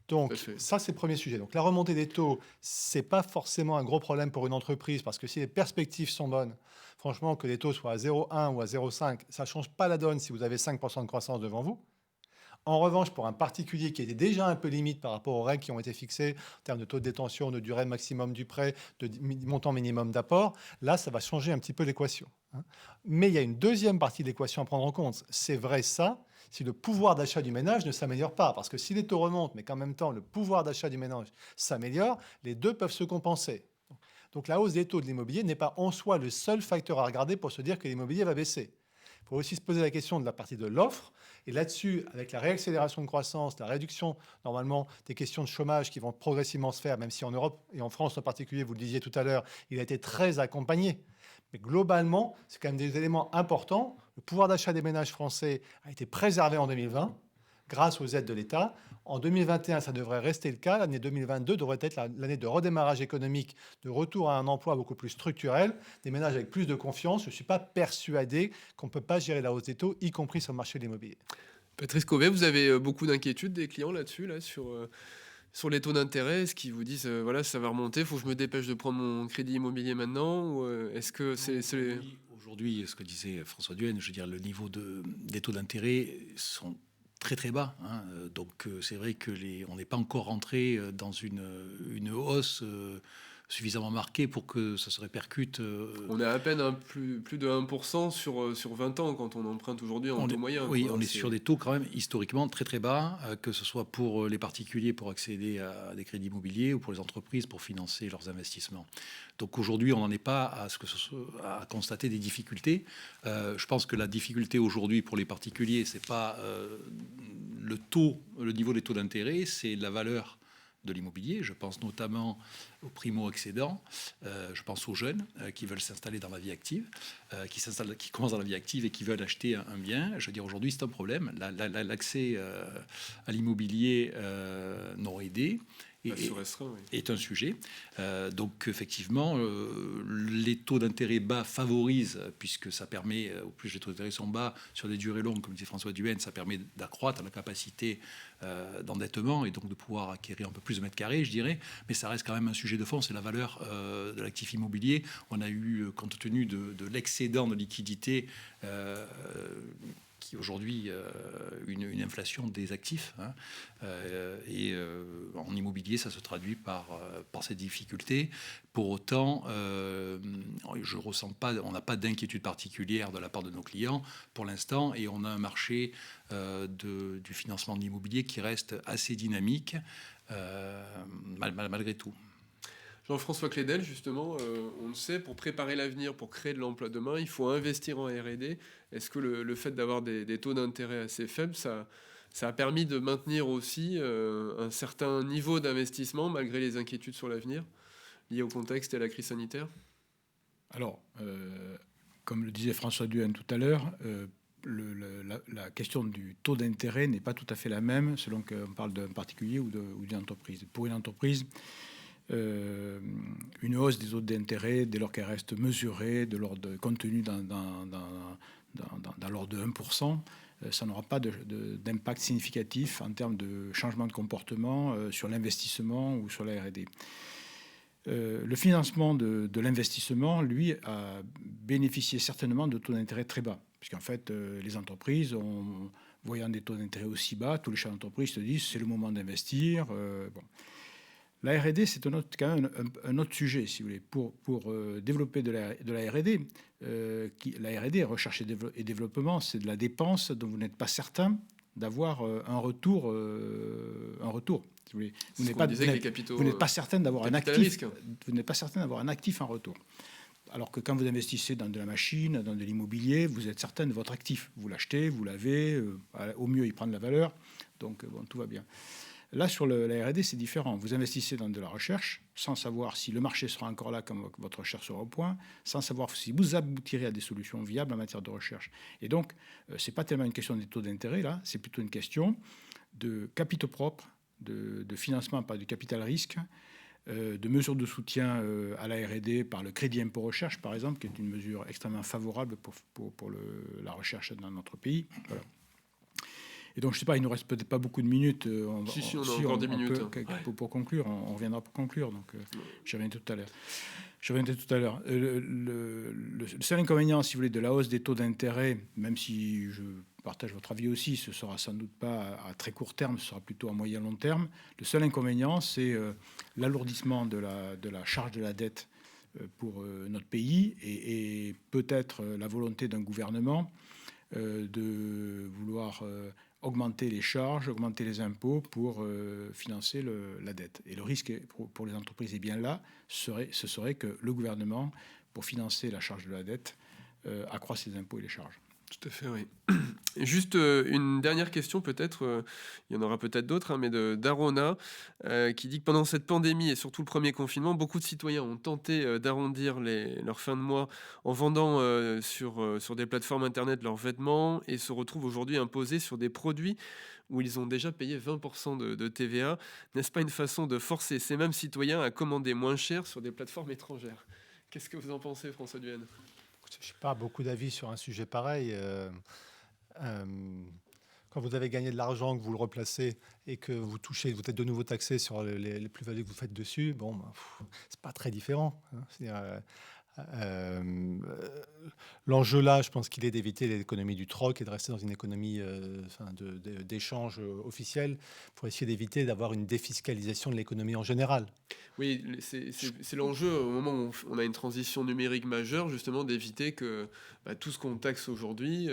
Donc ça, c'est le premier sujet. Donc la remontée des taux, c'est pas forcément un gros problème pour une entreprise, parce que si les perspectives sont bonnes, franchement, que les taux soient à 0,1 ou à 0,5, ça change pas la donne si vous avez 5% de croissance devant vous. En revanche, pour un particulier qui était déjà un peu limite par rapport aux règles qui ont été fixées en termes de taux de détention, de durée maximum du prêt, de montant minimum d'apport, là, ça va changer un petit peu l'équation. Mais il y a une deuxième partie de l'équation à prendre en compte. C'est vrai ça, si le pouvoir d'achat du ménage ne s'améliore pas. Parce que si les taux remontent, mais qu'en même temps, le pouvoir d'achat du ménage s'améliore, les deux peuvent se compenser. Donc la hausse des taux de l'immobilier n'est pas en soi le seul facteur à regarder pour se dire que l'immobilier va baisser. Il faut aussi se poser la question de la partie de l'offre. Et là-dessus, avec la réaccélération de croissance, la réduction, normalement, des questions de chômage qui vont progressivement se faire, même si en Europe et en France en particulier, vous le disiez tout à l'heure, il a été très accompagné. Mais globalement, c'est quand même des éléments importants. Le pouvoir d'achat des ménages français a été préservé en 2020 grâce aux aides de l'État. En 2021, ça devrait rester le cas. L'année 2022 devrait être l'année de redémarrage économique, de retour à un emploi beaucoup plus structurel, des ménages avec plus de confiance. Je ne suis pas persuadé qu'on ne peut pas gérer la hausse des taux, y compris sur le marché de l'immobilier. Patrice Cauvet, vous avez beaucoup d'inquiétudes des clients là-dessus, sur les taux d'intérêt. Est-ce qu'ils vous disent, voilà, ça va remonter, il faut que je me dépêche de prendre mon crédit immobilier maintenant, ou est-ce que c'est... Aujourd'hui, ce que disait François Duhaene, je veux dire, le niveau des taux d'intérêt sont très très bas. Donc c'est vrai que on n'est pas encore rentré dans une hausse suffisamment marquée pour que ça se répercute. On est à peine plus de 1% sur 20 ans quand on emprunte aujourd'hui en taux moyen. Oui, on est sur des taux quand même historiquement très très bas, que ce soit pour les particuliers pour accéder à des crédits immobiliers ou pour les entreprises pour financer leurs investissements. Donc aujourd'hui, on n'en est pas à constater des difficultés. Je pense que la difficulté aujourd'hui pour les particuliers, c'est pas le niveau des taux d'intérêt, c'est la valeur de l'immobilier. Je pense notamment aux primo-accédants, je pense aux jeunes qui veulent s'installer dans la vie active, qui commencent dans la vie active et qui veulent acheter un bien. Je veux dire, aujourd'hui, c'est un problème. L'accès à l'immobilier non aidé est un sujet. Donc, effectivement, les taux d'intérêt bas favorisent, puisque ça permet, au plus les taux d'intérêt sont bas, sur des durées longues, comme disait François Duhaene, ça permet d'accroître la capacité d'endettement et donc de pouvoir acquérir un peu plus de mètres carrés, je dirais. Mais ça reste quand même un sujet de fond, c'est la valeur de l'actif immobilier. On a eu, compte tenu de l'excédent de liquidité, qui aujourd'hui une inflation des actifs. Et en immobilier, ça se traduit par ces difficultés. Pour autant, je ressens pas, on n'a pas d'inquiétude particulière de la part de nos clients pour l'instant, et on a un marché du financement de l'immobilier qui reste assez dynamique malgré tout. Jean-François Clédel, justement, on le sait, pour préparer l'avenir, pour créer de l'emploi demain, il faut investir en R&D. Est-ce que le fait d'avoir des taux d'intérêt assez faibles, ça a permis de maintenir aussi un certain niveau d'investissement malgré les inquiétudes sur l'avenir liées au contexte et à la crise sanitaire ? Alors, comme le disait François Duhaene tout à l'heure, la question du taux d'intérêt n'est pas tout à fait la même selon qu'on parle d'un particulier ou d'une entreprise. Pour une entreprise, une hausse des taux d'intérêt, dès lors qu'elle reste mesurée, de l'ordre contenue dans l'ordre de 1%, ça n'aura pas d'impact significatif en termes de changement de comportement sur l'investissement ou sur la R&D. Le financement de l'investissement, lui, a bénéficié certainement de taux d'intérêt très bas, puisqu'en fait, les entreprises, voyant des taux d'intérêt aussi bas, tous les chefs d'entreprise se disent c'est le moment d'investir. Bon. La R&D, c'est quand même un autre sujet, si vous voulez. Pour développer de la R&D, la R&D, recherche et développement, c'est de la dépense dont vous n'êtes pas certain d'avoir un retour. Si vous voulez. Vous n'êtes pas certain d'avoir un actif. Vous n'êtes pas certain d'avoir un actif en retour. Alors que quand vous investissez dans de la machine, dans de l'immobilier, vous êtes certain de votre actif. Vous l'achetez, vous l'avez, au mieux il prend de la valeur, donc bon, tout va bien. Là, sur la R&D, c'est différent. Vous investissez dans de la recherche, sans savoir si le marché sera encore là quand votre recherche sera au point, sans savoir si vous aboutirez à des solutions viables en matière de recherche. Et donc, ce n'est pas tellement une question des taux d'intérêt, là, c'est plutôt une question de capitaux propres, de financement par du capital risque, de mesures de soutien à la R&D par le crédit impôt recherche, par exemple, qui est une mesure extrêmement favorable pour la recherche dans notre pays. Voilà. Et donc, je ne sais pas, il ne nous reste peut-être pas beaucoup de minutes. On a encore des minutes. Pour conclure, on reviendra pour conclure. Donc, j'y reviendrai tout à l'heure. Le seul inconvénient, si vous voulez, de la hausse des taux d'intérêt, même si je partage votre avis aussi, ce ne sera sans doute pas à très court terme, ce sera plutôt à moyen long terme. Le seul inconvénient, c'est l'alourdissement de la charge de la dette pour notre pays et peut-être la volonté d'un gouvernement de vouloir augmenter les charges, augmenter les impôts pour financer la dette. Et le risque pour les entreprises est bien là, ce serait que le gouvernement, pour financer la charge de la dette, accroisse les impôts et les charges. Tout à fait, oui. Et juste une dernière question peut-être, il y en aura peut-être d'autres, hein, mais d'Arona, qui dit que pendant cette pandémie et surtout le premier confinement, beaucoup de citoyens ont tenté d'arrondir leur fin de mois en vendant sur des plateformes internet leurs vêtements et se retrouvent aujourd'hui imposés sur des produits où ils ont déjà payé 20% de TVA. N'est-ce pas une façon de forcer ces mêmes citoyens à commander moins cher sur des plateformes étrangères? Qu'est-ce que vous en pensez, François Duhaene? Je n'ai pas beaucoup d'avis sur un sujet pareil. Quand vous avez gagné de l'argent, que vous le replacez et que vous êtes de nouveau taxé sur les plus-values que vous faites dessus, bon, c'est pas très différent. Hein. L'enjeu là, je pense qu'il est d'éviter l'économie du troc et de rester dans une économie d'échange officiel pour essayer d'éviter d'avoir une défiscalisation de l'économie en général. Oui, c'est l'enjeu au moment où on a une transition numérique majeure, justement, d'éviter que tout ce qu'on taxe aujourd'hui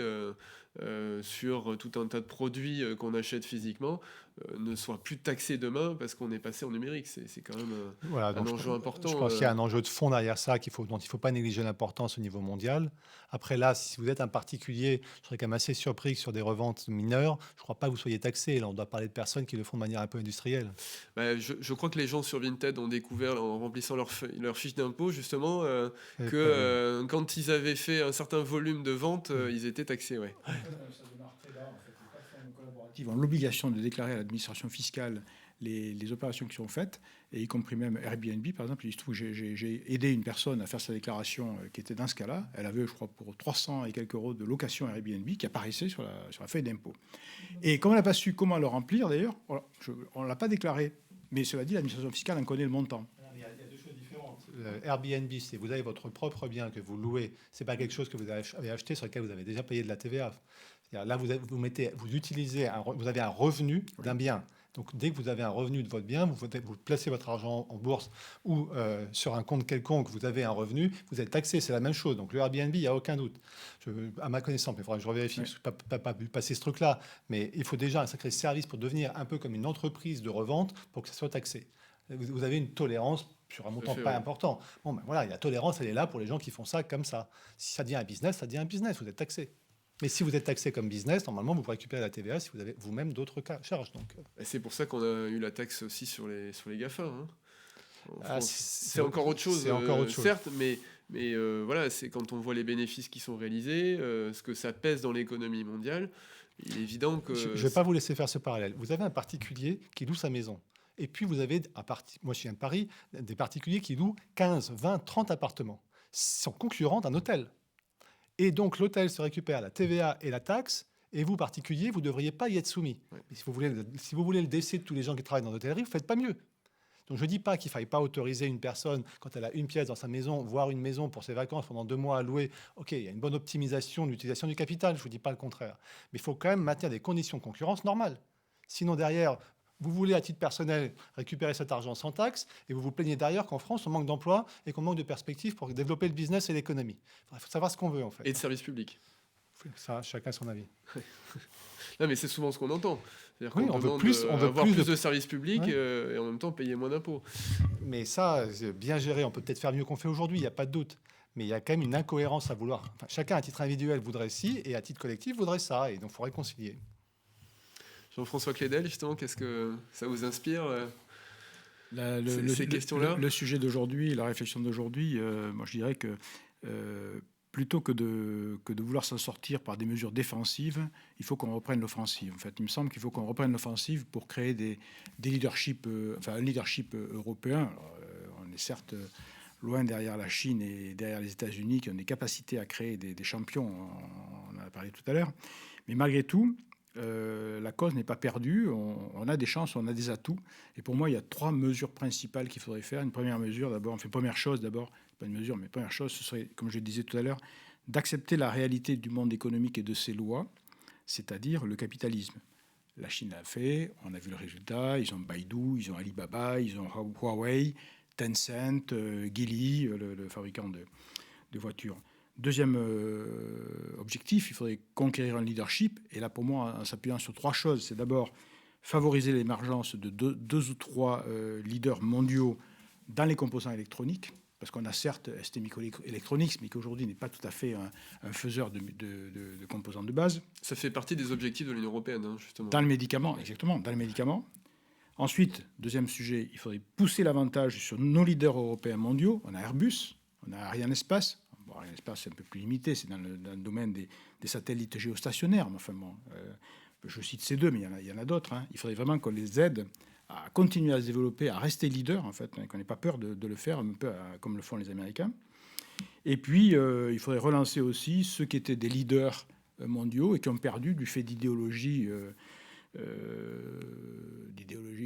sur tout un tas de produits qu'on achète physiquement ne soit plus taxé demain parce qu'on est passé en numérique. C'est quand même un enjeu important. Je pense qu'il y a un enjeu de fond derrière ça dont il ne faut pas négliger l'importance au niveau mondial. Après là, si vous êtes un particulier, je serais quand même assez surpris que sur des reventes mineures, je ne crois pas que vous soyez taxé. Là, on doit parler de personnes qui le font de manière un peu industrielle. Je crois que les gens sur Vinted ont découvert en remplissant leur fiche d'impôt justement que quand ils avaient fait un certain volume de vente, ils étaient taxés. Ouais. Ont l'obligation de déclarer à l'administration fiscale les opérations qui sont faites, et y compris même Airbnb, par exemple. Il se trouve que j'ai aidé une personne à faire sa déclaration qui était dans ce cas-là. Elle avait, je crois, pour 300 et quelques euros de location Airbnb qui apparaissait sur la feuille d'impôt. Et comme elle n'a pas su comment le remplir, d'ailleurs, on ne l'a pas déclaré. Mais cela dit, l'administration fiscale en connaît le montant. Il y a deux choses différentes. Airbnb, si vous avez votre propre bien que vous louez, ce n'est pas quelque chose que vous avez acheté sur lequel vous avez déjà payé de la TVA. Là, vous avez un revenu d'un bien. Donc, dès que vous avez un revenu de votre bien, vous placez votre argent en bourse ou sur un compte quelconque, vous avez un revenu, vous êtes taxé. C'est la même chose. Donc, le Airbnb, il n'y a aucun doute. À ma connaissance, mais il faudra que je revérifie, parce que je n'ai pas vu passer ce truc-là. Mais il faut déjà un sacré service pour devenir un peu comme une entreprise de revente pour que ça soit taxé. Vous avez une tolérance sur un montant pas important. Bon, ben voilà, la tolérance, elle est là pour les gens qui font ça comme ça. Si ça devient un business, ça devient un business. Vous êtes taxé. Mais si vous êtes taxé comme business, normalement, vous pouvez récupérer la TVA si vous avez vous-même d'autres charges. Donc, et c'est pour ça qu'on a eu la taxe aussi sur les GAFA. Hein. C'est encore autre chose. Certes, mais voilà, c'est quand on voit les bénéfices qui sont réalisés, ce que ça pèse dans l'économie mondiale, il est évident que... Je ne vais pas vous laisser faire ce parallèle. Vous avez un particulier qui loue sa maison. Et puis, vous avez, moi je viens de Paris, des particuliers qui louent 15, 20, 30 appartements. Ils sont concurrents d'un hôtel. Et donc, l'hôtel se récupère la TVA et la taxe, et vous, particulier, vous ne devriez pas y être soumis. Ouais. Mais si vous voulez le décès de tous les gens qui travaillent dans l'hôtellerie, vous ne faites pas mieux. Donc, je ne dis pas qu'il ne faille pas autoriser une personne, quand elle a une pièce dans sa maison, voire une maison pour ses vacances pendant 2 mois à louer. OK, il y a une bonne optimisation de l'utilisation du capital, je ne vous dis pas le contraire. Mais il faut quand même maintenir des conditions de concurrence normales. Sinon, derrière... Vous voulez, à titre personnel, récupérer cet argent sans taxe et vous vous plaignez derrière qu'en France, on manque d'emplois et qu'on manque de perspectives pour développer le business et l'économie. Il faut savoir ce qu'on veut, en fait. Et de services publics. Ça, chacun son avis. Non, mais c'est souvent ce qu'on entend. C'est-à-dire oui, qu'on on demande veut avoir plus de services publics et en même temps payer moins d'impôts. Mais ça, bien géré, on peut peut-être faire mieux qu'on fait aujourd'hui, il n'y a pas de doute. mais il y a quand même une incohérence à vouloir. Enfin, chacun à titre individuel voudrait ci, et à titre collectif voudrait ça, et donc il faut réconcilier. Jean-François Clédel, justement, qu'est-ce que ça vous inspire ces questions-là? Le sujet d'aujourd'hui, la réflexion d'aujourd'hui, moi je dirais que plutôt que de vouloir s'en sortir par des mesures défensives, il faut qu'on reprenne l'offensive. En fait, il me semble qu'il faut qu'on reprenne l'offensive pour créer des leaderships, un leadership européen. Alors, on est certes loin derrière la Chine et derrière les États-Unis qui ont des capacités à créer des champions, on en a parlé tout à l'heure. Mais malgré tout, la cause n'est pas perdue, on a des chances, on a des atouts. Et pour moi, il y a 3 mesures principales qu'il faudrait faire. Une première mesure, d'abord, première chose, d'abord, pas une mesure, mais première chose, ce serait, comme je le disais tout à l'heure, d'accepter la réalité du monde économique et de ses lois, c'est-à-dire le capitalisme. La Chine l'a fait, on a vu le résultat, ils ont Baidu, ils ont Alibaba, ils ont Huawei, Tencent, Geely, le fabricant de voitures. Deuxième objectif, il faudrait conquérir un leadership. Et là, pour moi, en s'appuyant sur 3 choses, c'est d'abord favoriser l'émergence de 2 ou 3 leaders mondiaux dans les composants électroniques, parce qu'on a certes ST Microelectronics, mais qui aujourd'hui n'est pas tout à fait un faiseur de composants de base. Ça fait partie des objectifs de l'Union européenne, hein, justement. Dans le médicament, exactement, dans le médicament. Ensuite, deuxième sujet, il faudrait pousser l'avantage sur nos leaders européens mondiaux. On a Airbus, on a Arianespace. Bon, Arianespace, c'est un peu plus limité, c'est dans le domaine des satellites géostationnaires. Enfin, bon, je cite ces 2, mais il y en a d'autres. Hein. Il faudrait vraiment qu'on les aide à continuer à se développer, à rester leader, en fait, hein, qu'on n'ait pas peur de le faire, un peu comme le font les Américains. Et puis, il faudrait relancer aussi ceux qui étaient des leaders mondiaux et qui ont perdu du fait d'idéologies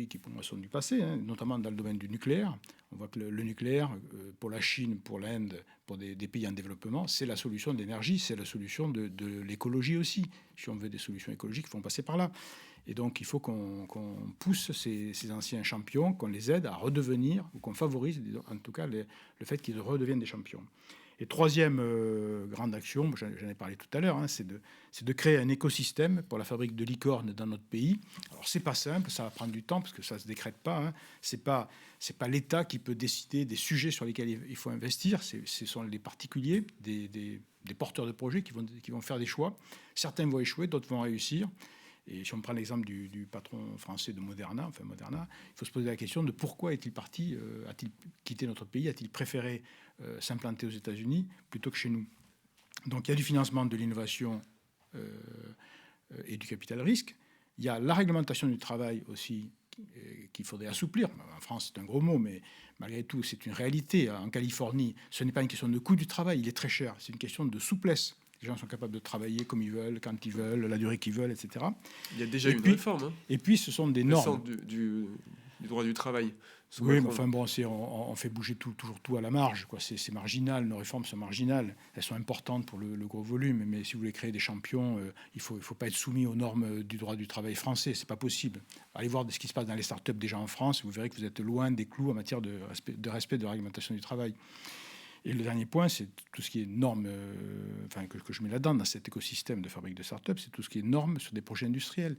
qui pour moi sont du passé, hein, notamment dans le domaine du nucléaire. On voit que le nucléaire, pour la Chine, pour l'Inde, pour des pays en développement, c'est la solution de l'énergie, c'est la solution de l'écologie aussi. Si on veut des solutions écologiques, il faut passer par là. Et donc, il faut qu'on pousse ces anciens champions, qu'on les aide à redevenir, ou qu'on favorise, en tout cas, le fait qu'ils redeviennent des champions. Et troisième grande action, j'en ai parlé tout à l'heure, hein, c'est de créer un écosystème pour la fabrique de licornes dans notre pays. Alors c'est pas simple, ça va prendre du temps parce que ça se décrète pas. Hein. C'est pas l'État qui peut décider des sujets sur lesquels il faut investir. Ce sont les particuliers, des porteurs de projets qui vont faire des choix. Certains vont échouer, d'autres vont réussir. Et si on prend l'exemple du patron français de Moderna, il faut se poser la question de pourquoi est-il parti, a-t-il quitté notre pays, a-t-il préféré s'implanter aux États-Unis plutôt que chez nous. Donc il y a du financement de l'innovation et du capital risque. Il y a la réglementation du travail aussi qu'il faudrait assouplir. En France, c'est un gros mot, mais malgré tout, c'est une réalité. En Californie, ce n'est pas une question de coût du travail, il est très cher. C'est une question de souplesse. Les gens sont capables de travailler comme ils veulent, quand ils veulent, la durée qu'ils veulent, etc. Il y a déjà une réforme. Hein. Et puis, ce sont des normes. Du droit du travail. Oui, mais enfin bon, on fait bouger toujours tout à la marge, quoi. C'est marginal, nos réformes sont marginales. Elles sont importantes pour le gros volume, mais si vous voulez créer des champions, il faut pas être soumis aux normes du droit du travail français. C'est pas possible. Allez voir ce qui se passe dans les startups déjà en France, vous verrez que vous êtes loin des clous en matière de respect de la réglementation du travail. Et le dernier point, c'est tout ce qui est normes, que je mets là-dedans, dans cet écosystème de fabrique de start-up, c'est tout ce qui est normes sur des projets industriels.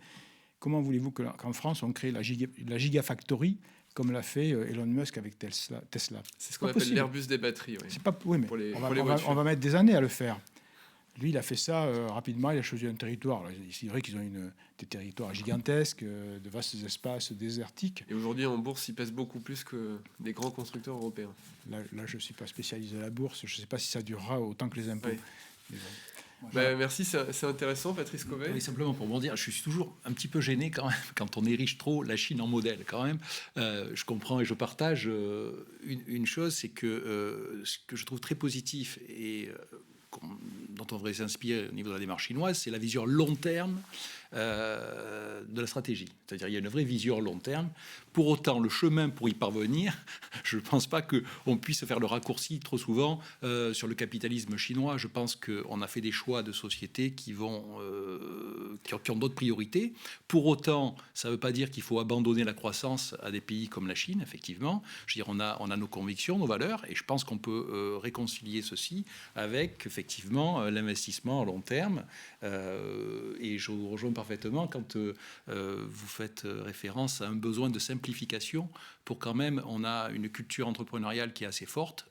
Comment voulez-vous qu'en France, on crée la Gigafactory, comme l'a fait Elon Musk avec Tesla? C'est ce qu'on appelle l'Airbus des batteries. Oui. C'est pas, oui, mais on va mettre des années à le faire. Lui, il a fait ça rapidement, il a choisi un territoire. C'est vrai qu'ils ont des territoires gigantesques, de vastes espaces désertiques. Et aujourd'hui, en bourse, ils pèsent beaucoup plus que des grands constructeurs européens. Là je ne suis pas spécialiste de la bourse, je ne sais pas si ça durera autant que les impôts. Oui. Bon. Merci, c'est intéressant, Patrice Cauvet. Oui, simplement pour dire, je suis toujours un petit peu gêné quand même quand on érige trop la Chine en modèle. Quand même, je comprends et je partage une chose, c'est que ce que je trouve très positif et dont on devrait s'inspirer au niveau de la démarche chinoise, c'est la vision long terme de la stratégie. C'est-à-dire il y a une vraie vision long terme. Pour autant, le chemin pour y parvenir, je ne pense pas qu'on puisse faire le raccourci trop souvent sur le capitalisme chinois. Je pense qu'on a fait des choix de société qui ont d'autres priorités. Pour autant, ça ne veut pas dire qu'il faut abandonner la croissance à des pays comme la Chine, effectivement. Je veux dire, on a nos convictions, nos valeurs, et je pense qu'on peut réconcilier ceci avec, effectivement, l'investissement à long terme. Et je rejoins parfaitement quand vous faites référence à un besoin de simplification pour quand même, on a une culture entrepreneuriale qui est assez forte,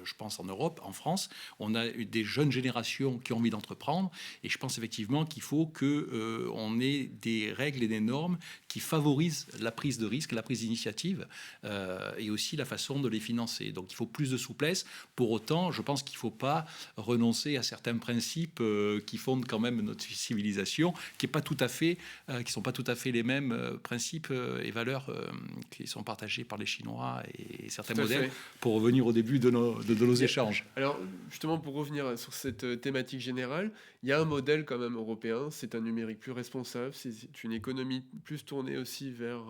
je pense en Europe, en France, on a des jeunes générations qui ont envie d'entreprendre et je pense effectivement qu'il faut qu'on ait des règles et des normes qui favorisent la prise de risque, la prise d'initiative et aussi la façon de les financer. Donc il faut plus de souplesse. Pour autant, je pense qu'il ne faut pas renoncer à certains principes qui fondent quand même notre civilisation, qui ne sont pas tout à fait les mêmes principes et valeurs qui sont partagés par les Chinois et certains modèles, pour revenir au début de nos échanges. Alors, justement, pour revenir sur cette thématique générale, il y a un modèle quand même européen, c'est un numérique plus responsable, c'est une économie plus tournée aussi vers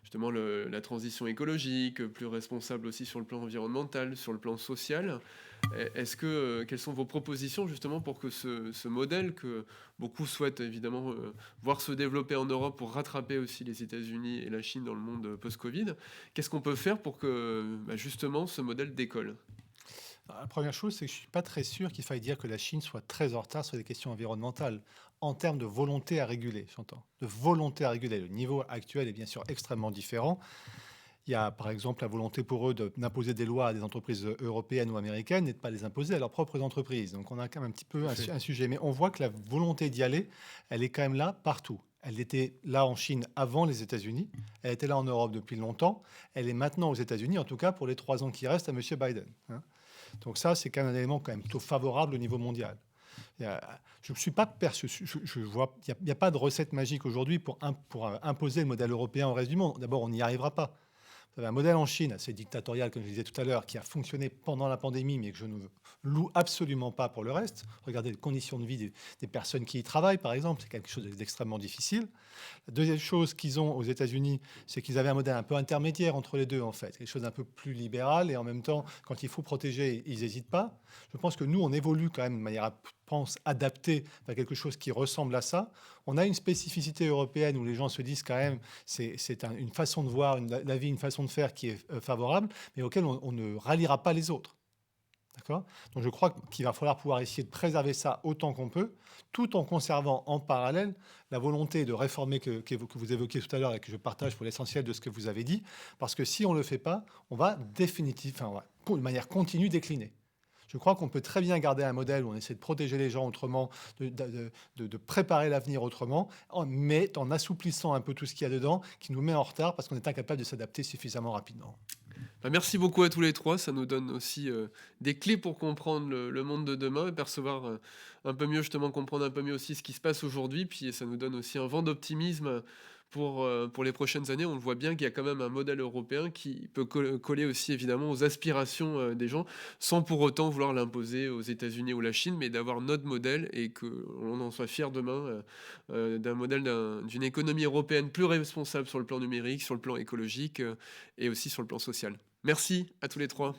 justement la transition écologique, plus responsable aussi sur le plan environnemental, sur le plan social. Quelles sont vos propositions justement pour que ce modèle que beaucoup souhaitent évidemment voir se développer en Europe pour rattraper aussi les États-Unis et la Chine dans le monde post-Covid, qu'est-ce qu'on peut faire pour que justement ce modèle décolle? La première chose, c'est que je ne suis pas très sûr qu'il faille dire que la Chine soit très en retard sur les questions environnementales en termes de volonté à réguler, j'entends. De volonté à réguler. Le niveau actuel est bien sûr extrêmement différent. Il y a par exemple la volonté pour eux d'imposer des lois à des entreprises européennes ou américaines et de ne pas les imposer à leurs propres entreprises. Donc on a quand même un petit peu un sujet. Mais on voit que la volonté d'y aller, elle est quand même là partout. Elle était là en Chine avant les États-Unis. Elle était là en Europe depuis longtemps. Elle est maintenant aux États-Unis, en tout cas pour les 3 ans qui restent à M. Biden. Donc ça, c'est quand même un élément quand même plutôt favorable au niveau mondial. Je ne suis pas perçu. Il n'y a pas de recette magique aujourd'hui pour imposer le modèle européen au reste du monde. D'abord, on n'y arrivera pas. Vous avez un modèle en Chine assez dictatorial, comme je disais tout à l'heure, qui a fonctionné pendant la pandémie, mais que je ne loue absolument pas pour le reste. Regardez les conditions de vie des personnes qui y travaillent, par exemple. C'est quelque chose d'extrêmement difficile. La deuxième chose qu'ils ont aux États-Unis, c'est qu'ils avaient un modèle un peu intermédiaire entre les deux, en fait. Quelque chose d'un peu plus libéral, et en même temps, quand il faut protéger, ils n'hésitent pas. Je pense que nous, on évolue quand même de manière adaptée vers quelque chose qui ressemble à ça. On a une spécificité européenne où les gens se disent quand même c'est une façon de voir la vie, une façon de faire qui est favorable, mais auquel on ne ralliera pas les autres. D'accord ? Donc je crois qu'il va falloir pouvoir essayer de préserver ça autant qu'on peut, tout en conservant en parallèle la volonté de réformer que vous évoquiez tout à l'heure et que je partage pour l'essentiel de ce que vous avez dit, parce que si on ne le fait pas, on va de manière continue décliner. Je crois qu'on peut très bien garder un modèle où on essaie de protéger les gens autrement, de préparer l'avenir autrement, mais en assouplissant un peu tout ce qu'il y a dedans, qui nous met en retard parce qu'on est incapable de s'adapter suffisamment rapidement. Merci beaucoup à tous les trois, ça nous donne aussi des clés pour comprendre le monde de demain et percevoir un peu mieux, justement comprendre un peu mieux aussi ce qui se passe aujourd'hui, puis ça nous donne aussi un vent d'optimisme pour les prochaines années. On le voit bien qu'il y a quand même un modèle européen qui peut coller aussi évidemment aux aspirations des gens, sans pour autant vouloir l'imposer aux États-Unis ou la Chine, mais d'avoir notre modèle et qu'on en soit fier demain d'un modèle d'une économie européenne plus responsable sur le plan numérique, sur le plan écologique et aussi sur le plan social. Merci à tous les trois.